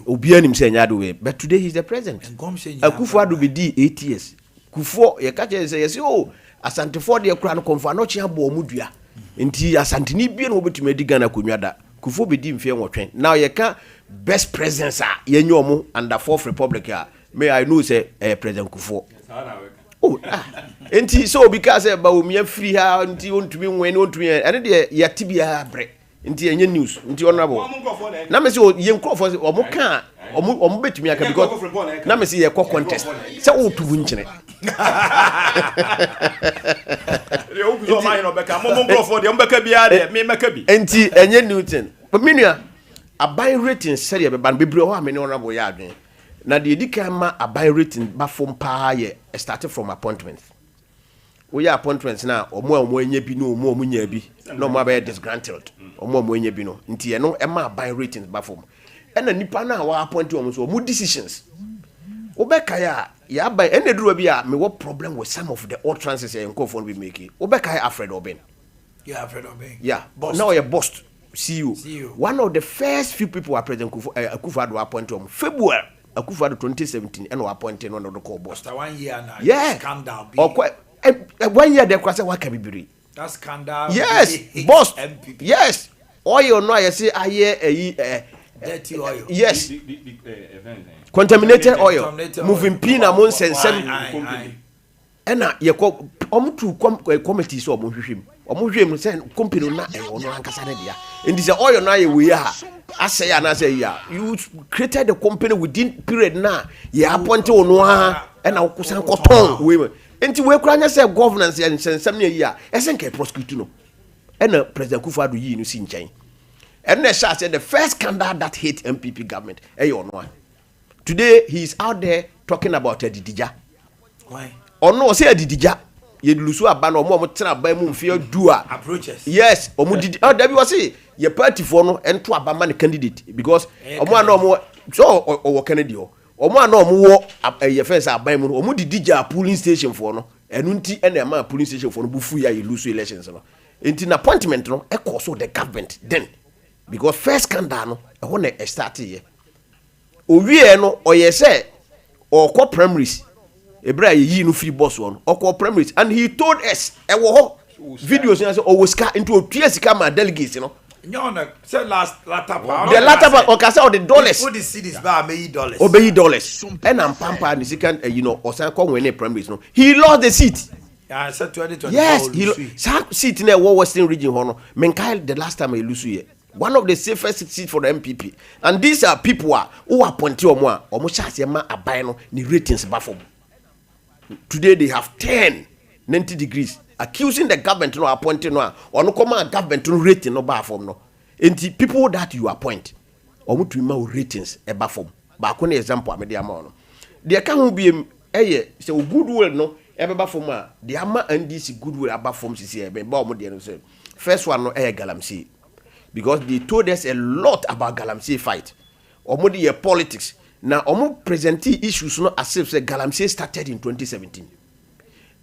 obi anim say nya do we but today he's the president Kufuor do be 8 years Kufuor ye ka say yes oh asante for de kura no konfa no chia bo omudua nti asante ni bie no obetumi adi Ghana konwa da Kufuor be di mfe nwotwen now ye ka best presence a ye nyomo under fourth republic a may I know say president Kufuor oh nti so because ba omia free ha nti ontumi nwen ontumi ene de ya tibia bre nti enye news nti honorable na me say ye nkrofo omo ka omo betumi aka because na me say ye contest say o tubu nkyene enti enye Newton but minua aban rating seria be ban bebre ho amene honorable ya adwen na de edika ma aban rating ba fom pa ye started from appointments we ya appointments na omo anya bi no omo nya bi no mo ba disgruntled omo anya bi no nti ye no e ma aban ratings ba fom ena nipa na wa appoint omo so omo decisions obeka ya by ene duru bi a me what problem with some of the old transfers you go for be making obeka Alfred Oben yeah Alfred Oben yeah but now you boss CEO. One of the first few people were President Akufo-Addo appointed on February Akufo-Addo 2017 and were appointed one of the core boss. After 1 year now. Yeah. Scandal. Or quite 1 year they kwase what can be. That scandal. Yes, boss. MPP. Yes. Oil no I say aye dirty oil. Yes. Contaminated oil. Moving pin among sensem. Ena ye ko omutu committee so omuhwehwem. Omuhwehwem say company na e ono ankasa na dia. And this oil na ye we ha. Asay and say ya. You created the company within period na ye appoint ono ha ena okusan koton we. Enti we kura nya say governance and sensem na ya. Esen ke prosecute no. Ena President Akufo-Addo yi no si nchen. And the shah said the first scandal that hit MPP government. Today he is out there talking about Adidija. Why? Or no, say Adidija. You lose a ban or more fear dua approaches. Yes, or did there was say your party for no and to a Bamman candidate because one no more so or Kennedy or one no more a first Abamun or Mudidija polling station for no and unti and a man polling station for Bufuya you lose elections. In an appointment, no, a course of the government then. Because first scandal no when e start here owie no oye say or co primaries ebra yi no free boss one or co primaries and he told us e wo ho videos say o wo ska into otua sika ma delegates no no say latter part the latter part o ka say o the dollars what the cities ba me dollars obey dollars and am pampa ni sika o san ko when primaries no he lost the seat. Yeah, said 2024. Yes, he seat in the western region hono menkai the last time he lose here. One of the safest seats for the MPP. And these are people who are appointed or more. Almost a ni ratings bafom. Today they have 90 degrees. Accusing the government no appointing no or no come government no rating no bafom no. And the people that you appoint or to ma ratings e bafom. Ba ko na example amede ama no. There can be say goodwill no e bafom a the ama NDC goodwill abafom sisi e ba o mo de no say. First one no galamsey. Because they told us a lot about Galamsey fight. Omodi ye politics. Now, omo presenti issues no as if Galamsey started in 2017.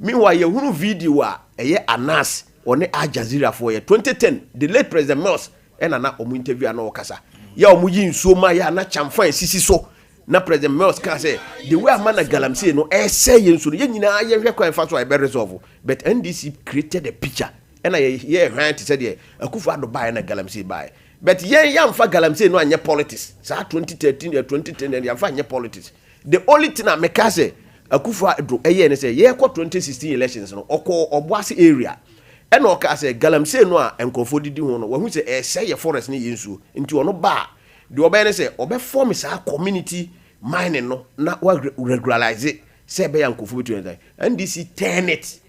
Meanwhile, ye hunu video ye anas one Al Jazeera for ye 2010. The late President Mills and na omo interview ana okasa. Ya omo yi nsoma ya na chamfan sisi so. Na President Mills can say the way man Galamsey no say ye nso ye nyina ye hwe kwan fa so e be resolve. But NDC created a picture. And I ran to say the Akufo-Addo buy and a Galamsey buy. But young for Galamsey no anya politics. So 2013 or 2010 and you find politics. The only thing I make say Akufo-Addo and say 2016 elections no or Boakye area. And oka say Galamsey no and confodi di hono when say say your forest ni yinsu into ono ba. The obey say obe form is our community mining no na regularize it. Say be Akufo to and this turn it.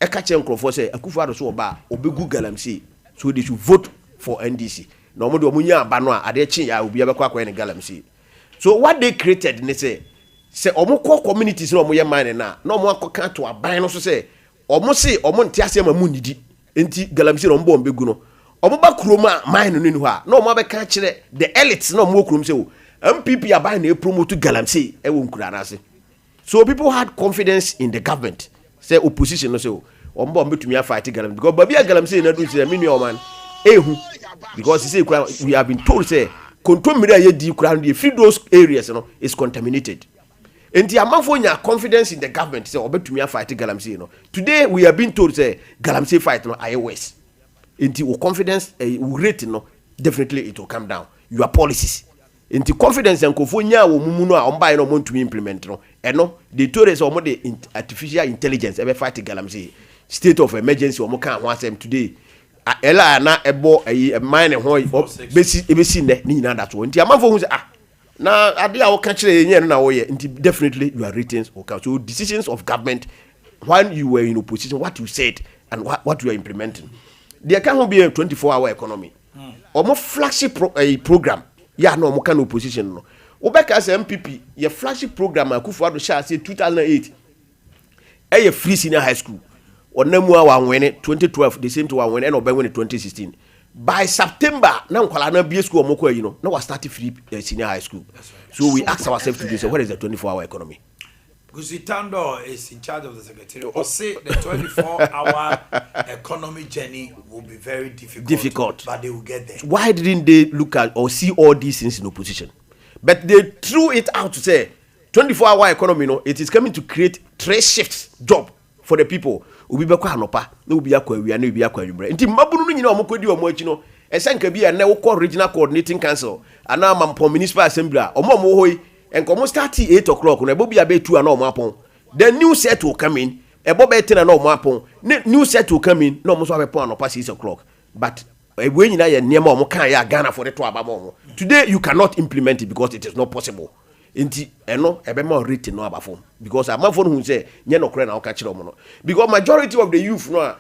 Ekache nkrofo say Akufo-Addo so oba obegu Galamsey so they should vote for NDC. No mo do omunya aba no a ade chi ya obi abekwa akwa ne Galamsey. So what they created ne say omo core communities no omo ye man na omo akoka to aban no so say omo ntiase ma munidi enti Galamsey no mbo mbegu no omo ba kroma man no ni ho a omo abeka kire the elites no omo krom say o MPP aban na promote Galamsey e wo nkura na ase. So people had confidence in the government. Say opposition no say ombo mbetumi fight Galamsey because baby Galamsey na do say me nua man ehu because he say we have been told say control media ye di kura no free those areas no is contaminated. And the amafo nya confidence in the government say obetumi fight Galamsey no. Today we have been told say Galamsey fight no iOS. And the confidence we rate no definitely it will come down. Your policies into confidence and kofonya wo mumu no a omba no montumi implement no eno they told us omo the artificial intelligence ebe fight Galamsey state of emergency omo kan ho asem today ela na ebo mine ho besi ne ni nyina that one nti amafo hu say na ade a wo ka kire yenye no na wo ye nti definitely your ratings will come. So decisions of government when you were in opposition what you said and what you are implementing there can be a 24-hour economy omo flagship program. Yeah, no, mo can opposition no. Obeka as MPP, your flagship program Akufo-Addo sha say 2008. A free senior high school. Onemu a win 2012, the same to win and obe win 2016. By September, now kwala na BS school omoko now we start free senior high school. So we ask ourselves to say what is the 24-hour economy? Because Itando is in charge of the secretariat. Or say the 24-hour economy journey will be very difficult. But they will get there. Why didn't they look at or see all these things in opposition? But they threw it out to say 24-hour economy, it is coming to create 3 shifts job for the people. Ubi bakwa anopa, no ubi akwa wi ana ubi akwa wibre. Nti mabunu no nyina omokodi omoachi no. Esanka bi na wo regional coordinating council ana mampo municipal assembly omo hoi enkomo start 8 o'clock na ebobi abe 2 ana omo apon. The new set will come in. Ebo be 10 na omo apon. New set will come in na omo so abepon anopa 6 o'clock. But we nyina ye niema omo kan ya Ghana for the to abamo. Today you cannot implement it because it is not possible. Inti eno ebema rate no abafom because amafo no hu say nye no kre na oka kire omo no because majority of the youth no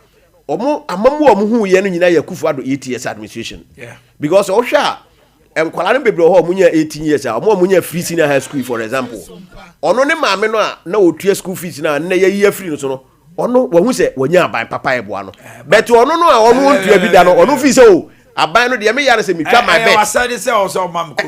omo amamu hu ye no nyina yakufu ado 8 years administration because ohwa enkwala no bebre ho omunya 18 years omo omunya free senior high school for example ono ne maame no a na otua school fees na na ye free no so no ono wo hu say wonya aban papa ebo no but ono no a ono otua bi da no ono fi say o aban no de me yare say me twa my bet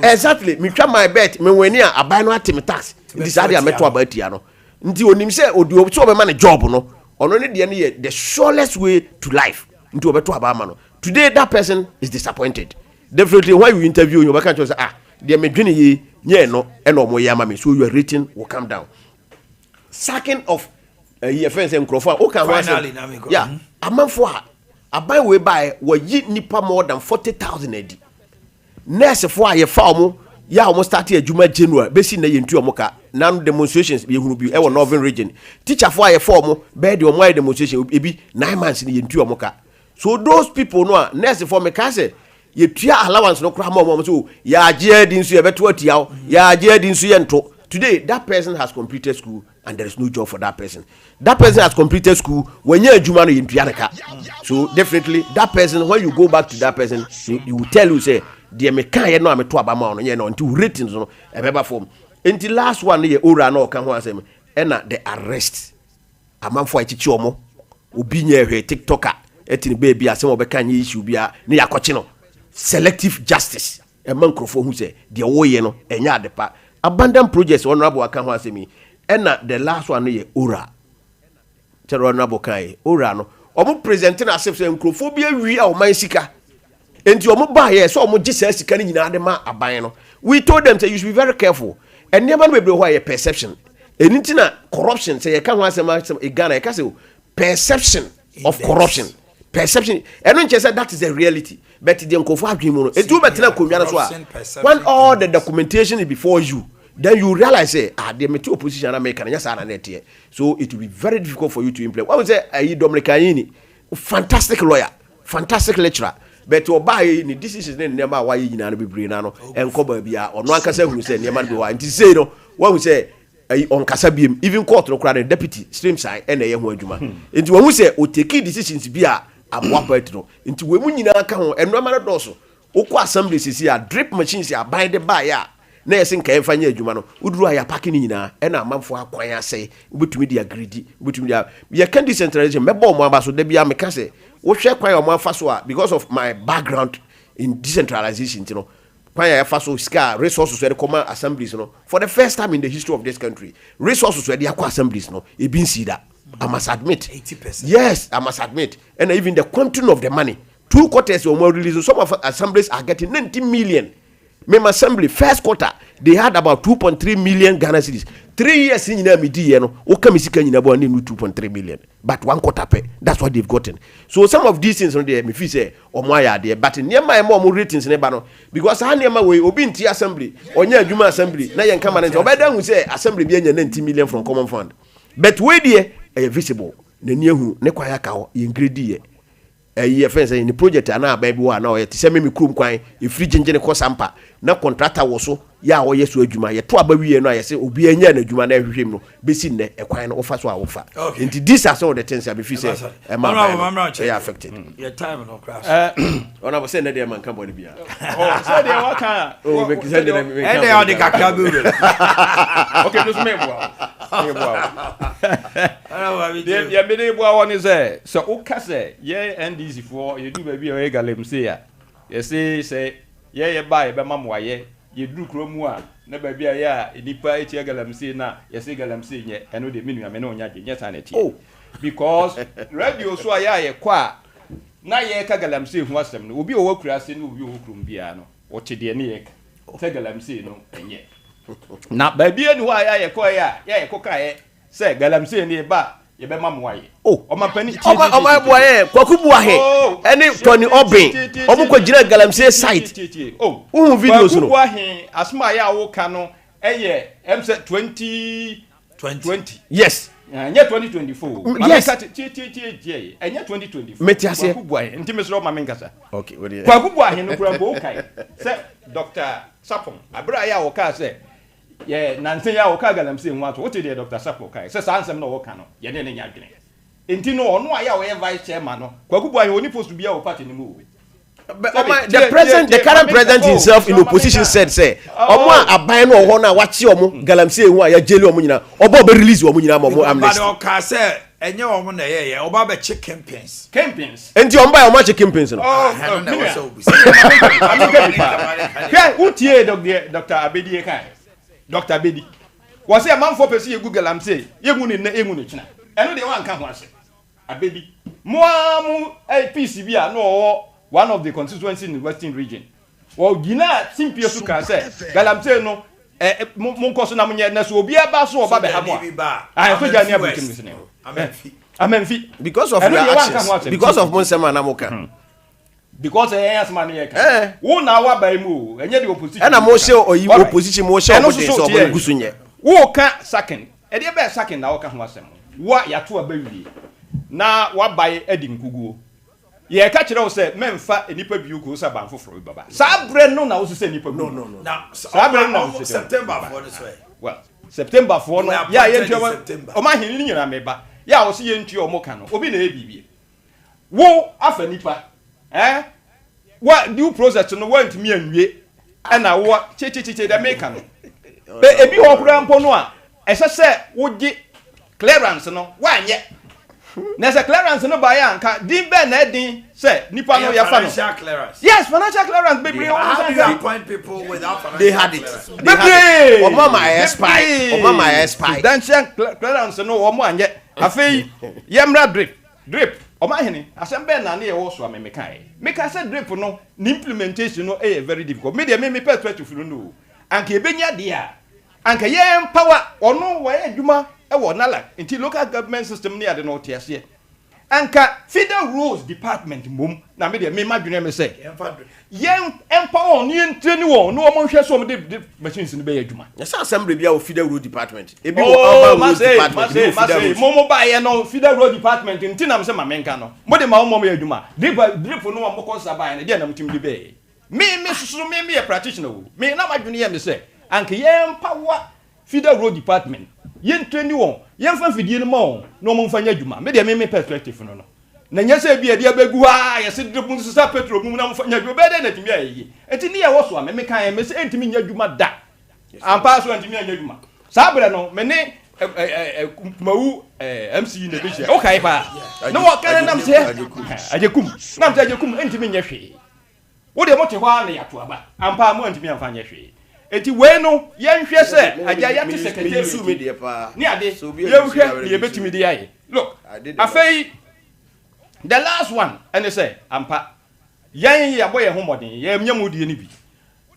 exactly me twa my bet me weni a aban no atim tax this ade a meto abatia no nti onim say odi so be man job no ono ne de ne the surest way to life nti obeto abama no today that person is disappointed definitely when you interview you can say de me dwene ye nye no e no mo yama me so your rating will come down sacking of your friends and crofan o kan finally yeah amanfo aban we buy yi nipa more than 40,000 edi nurse for aye fa omo ya omo start adwuma January be si na ye ntu omo ka nan demonstrations be hunu bi e wo northern region teacher for aye fa omo be de omo aye demonstration ebi 9 months ni ye ntu omo ka so those people no nurse for me ka say ye tua allowance no kra ma omo so ya age adi nsu ye beto atia ya age adi nsu ye nto today that person has completed school and there is no job for that person. That person has completed school when you're a Jumano in Pianaka. So definitely that person, when you go back to that person, you will tell you say, dear me can't know I'm a twabama, you know, until ratings no a paper form. Until last one year, Ora no can was him, and the arrest. A man for a chichomo, ubi near her TikToker, etin baby as some of the can issue be a near cochino. Selective justice. A man who say, dear Woyeno, and yard the part. Abandoned projects, honorable can was me. And the last one ye Ora. Honorable Kai, Ora no. Omo presenting ourselves in Crophobia, we are my sika. And you omo buy so omo just says can in Adema abano. We told them that you should be very careful. And never will be why a perception. And internet corruption, say I can't want a Ghana, I can say perception of corruption. Perception. And don't just say that is the reality. But the uncle for agreement. It do better when all the documentation is before you. Then you realize say the material opposition American yes are net here. So it will be very difficult for you to implement. What would say Dominican fantastic lawyer, fantastic lecturer. But to buy in this is never why you na be brain no and cover bia or no kasa who say never be why. And say no what we say on kasa biem even court no crowd deputy stream side and ye ho adwuma. Nti when we say o take decisions bia aboa no. Nti we mu nyina ka ho enro ma do so. Okọ assembly sisi a drip machines ya buy the buy ya. Na yesi nka emfa nya adwuma no uduru aya parking nyina e na amamfo akwan ase ubetumi dia greedy ubetumi dia ye can decentralization mebo mo abaso da bia meka se wo hwe kwan o mo afa so a because of my background in decentralization you know kwan ya afa so ska resources where come assemblies no for the first time in the history of this country resources where they akwa assemblies no e bin see that I must admit 80%. Yes I must admit and even the quantum of the money 2 quarters or more release some of assemblies are getting 90 million. Mem assembly first quarter they had about 2.3 million Ghana cedis. 3 years in Namidi no okamisi nyina bo 2.3 million but 1 quarter pay that's what they've gotten. So some of these things on there me feel say omoya there but niema e mo ratings ne ba no because ha niema we obi nti assembly onya adwuma assembly na yen kama na obeda hu say assembly bi anya 90 million from common fund but we there e visible na ni ehu ne kwaya ka ho yen grade ye fence in the project ana ba bi wa na o ye tse me krum kwan e free gingine ko Sompa na contractor wo so ya wo yeso adwuma ye to aba wiye no ye se obi anya na adwuma na ehwehwem no besi ne ekwan no ofa so a wofa nti this are some of the things I be feel say they are affected your time no crash ona bo say na dey man kan body bia oh so dey wa kan oh make say dey me and they are the kakra bi okay no me boa ya me dey boa one say so o ka say ye NDC for you do baby e galem say ya you say ye buy be mamoaye ye dru kromu a na ba bia ya nipa etia galamsey na ye say galamsey nye eno de menu ame na onya dwe sa na tie because radio so ya ye kwa na ye ka galamsey hu asem no obi o wakura ase no obi o krum bia no o chede ne ye ka galamsey no enye na ba bia ni wa ya ye kwa ya ye koka ye say galamsey ne ba ye be mamoaye omapani omaboaye kwakubuahe ene Tony Obin omukọ gira galamsey site uhu videos no kwakubuahe asma ya wo ka no eye emse 2020 yes anya 2024 yes anya 2024 metiase kwakubuahe ntimesro ma menkasa okay what is kwakubuahe no kura bo kai say Dr. Sapon abra ya wo ka say ye nanse ya wo ka galamsey nwa to wote de Dr. Sapon kai say sansem no wo ka no ye ne nya adwene enti no ono aya wo vice chairman no kwakubuahe oni post bia wo party ni mu the current president himself in opposition said say omo aban no ho na wachi omo galamsey hu aya jeli omo nyina obo be release omo nyina omo amnesty but o ka say enye omo na ye oba be chicken pins enti omo ba omo chicken pins no na was so busi utie Dr. Abedi kai Dr. Abedi was say man for person ye google am say ye hu ne china eno de wan ka ho ase Abedi mo amu peace bi a no one of the constituencies in the Western region. Well, Gina simply to can say, Galamsey no, Moncoso Namunia, Nasu, be a basso or Babe Hamwa. I have to get this name. Amen. Because of Monsema Namoka. Because I asked money. One hour by move, and yet the opposition. And I'm also or you opposition more so Gusunya. Walk second, a dear best second now can was them. What ya to a baby? Now, what by Edding Kugu? Ye catch it all say memfa enipa biu ko sa banfo fro baba sa bre no na wo say enipa no now September for this way well September for no ya ye ntua Omanhene ni nyina meba ya wo say ye ntua omoka no obi na e bibie wo afa nipa wa due process no want me anwie na wo che da make no be ebi ho kura mpo no a ese se wo gi clearance no wa anye Nessa clearance no buy anka din be na din say nipa no ya fa no financial clearance. Yes, financial clearance baby. How do you appoint people without financial they had it. Clearance? Mama spy. Then clearance no omo anye. Afei yemra drip. Omanhene asem be na na ye wo so amemekan. Make say drip no implementation no very difficult. Me dey me perspective no. Anka ebenya de a anka ye empower ono wo adwuma ewo nala until local government system near the north here anka federal rules department mum na me de me madwene me say yen empower ni nteni won no mo hwe so mo de machines ni be adwuma yes assembly bia o federal rules department e bi o urban rules department mo ba ye no federal rules department ntina me say ma menka no mo de ma mo adwuma drip no mo ko sa ba ye de na mutim de be me susu me ye practitioner wo me na madwene ye me say anka yen empower federal road department yen treni won yen fa fidie no ma no mo mfa nya dwuma me de me perspective no na nya se bia de abegu ha ye se drip mu sa petrol mu na mo fa nya dwuma be de na timi ayi enti ne ye wo so me kan me se entimi nya dwuma da ampa so entimi nya dwuma sa bre no me ne mawu MC na be hia o kai pa no wo kan nam se ajekum nam se ajekum entimi nya hwe wo de mo te hwa na ya to aba ampa mo entimi amfa nya hwe eti we no ye nhwe se aja ya te secretary su me de pa ni ade ye nhwe ye betimi de aye look afei the last one and say ampa yan ya boye homodin ye myamudie ni bi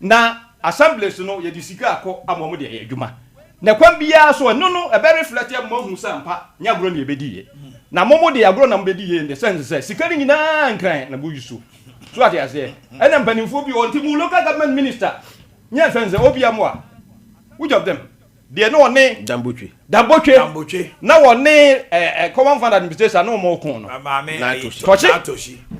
na assemblies no ye disika akọ amomo de ye adwuma na kwan bia so no e very flat ya mo hu sampa nya gro na ye bedi ye na momo de agro na mbedi ye in the sense say sikari nyina nkran na buyisu so ade ase ena mpanimfo bi on timu local government minister nya fenze obiamwa which of them they no ne Dambotwe na woni common fund administration no mo kun no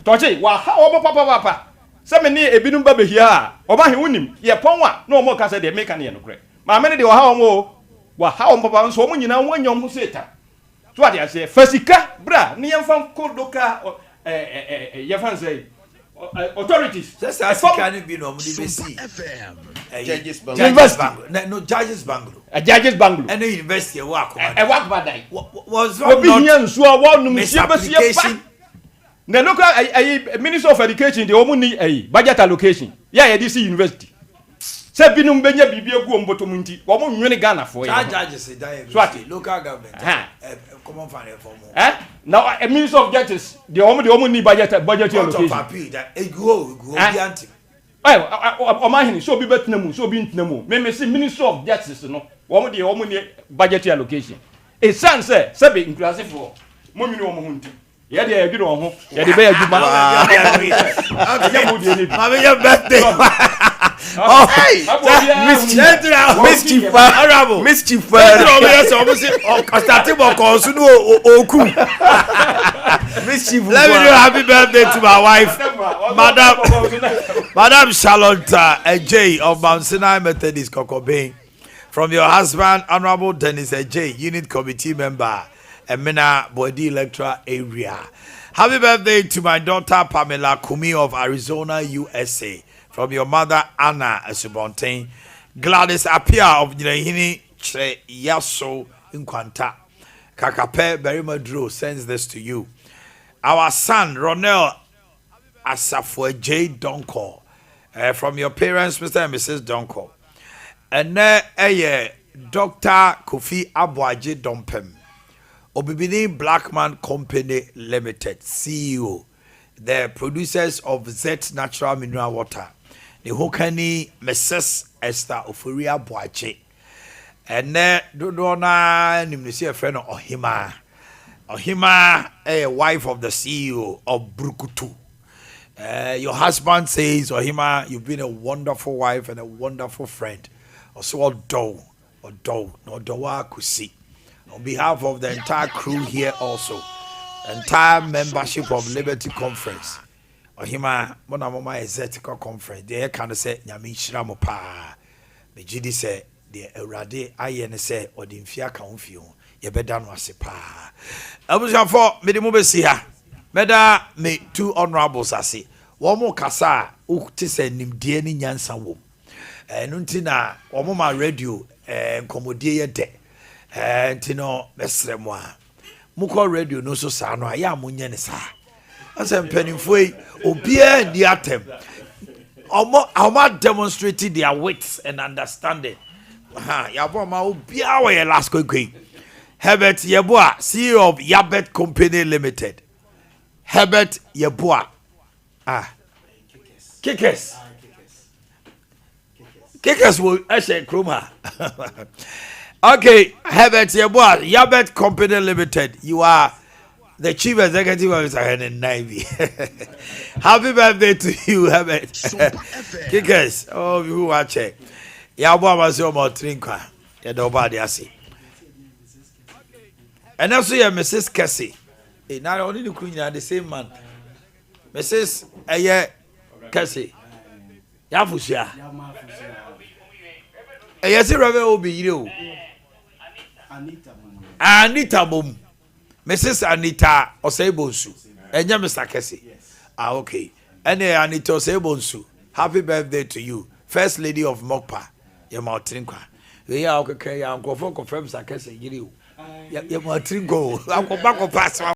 tochi wa ha obo papa se me ni ebinum ba behia a oba he wonim ye pon wa no mo ka se de make na ye no kre ma me ne de wa ha omo papa nso omo nyina wonyom ho seta so ade ase fasika bra ne yemfa kodoka ye fanze authorities just Africa ni bi no mo di besi Judges Banglo and the university work badai was misapplication the local minister of education the omuni budget allocation yeah this university se binum benya bibie gu omboto munti wo mo nwene Ghana fo ya judges die so local government common fan for mo now a minister of justice the omo ni budget allocation of appeal that ego bianti Omanhene so bi betena mu so bi ntena mu me say minister of justice no wo mo ni budget allocation e san say be inclusive for mo nwene wo mo hunti ye de adwene wo ho ye de be adwuma ma be your birthday Oh, hey, mischief, honorable, mischief. Let me do happy birthday to my wife, Madam Charlotte J of Mount Sinai Methodist Kokobane. From your husband, Honorable Dennis J, Unit Committee Member, Emina Boedi Electoral Area. Happy birthday to my daughter Pamela Kumi of Arizona, USA. From your mother Anna Asubontain, Gladys Apia of Omanhene Yaw Nkwanta, Kakape Berimadro sends this to you. Our son Ronel Asafwe J Donko, from your parents Mr. and Mrs. Donko, and Dr. Kofi Aboagye Dompem, Obibini Blackman Company Limited CEO, the producers of Z Natural Mineral Water. The Hokani Mrs. Esther Ofuria Boakye. And Dodona Nimnisi a friend of Ohima. Ohima, a wife of the CEO of Brukutu. Your husband says, Ohima, you've been a wonderful wife and a wonderful friend. Also, no Dowa Kusi. On behalf of the entire crew here also, entire membership of Liberty Conference. Ohima mona mama executive conference dey can say nyame hira mo pa me gidi say de awurade aye ne say odimfia ka ho fie ho ye beda no ase pa abuja for me de mo besi ha meda me two honorables ase wo mo kasa o ti say nimde ni nyansa wo enu ntina wo mo ma radio nkomodie ye de ntino mesremo a mo call radio no so sa no ya mo nye ne sa asem penifoi obia di atem omo demonstrating their wits and understanding yabo ma obia we last quick Herbert Yeboah, CEO of Yabet Company Limited. Herbert Yeboah Kickers will actually Kruma. Okay, Herbert Yeboah, Yabet Company Limited. You are the chief executive officer in Navy. Happy birthday to you, Herbert. Kickers, oh, you watch it. Yabo was your more trinka. Nobody I see. And also, you're Mrs. Cassie. Not only the queen at the same month. Mrs. Cassie. Yafusia. Yes, it will be you. Anita Boom. Mrs. Anita Osebonsu. And you, Mr. Cassie. Okay. And Anita Osebonsu. Happy birthday to you. First Lady of Mokpa. You're my trinka. We are okay. I'm going to confirm Mr. Cassie. You're my trinko. I'm going to pass.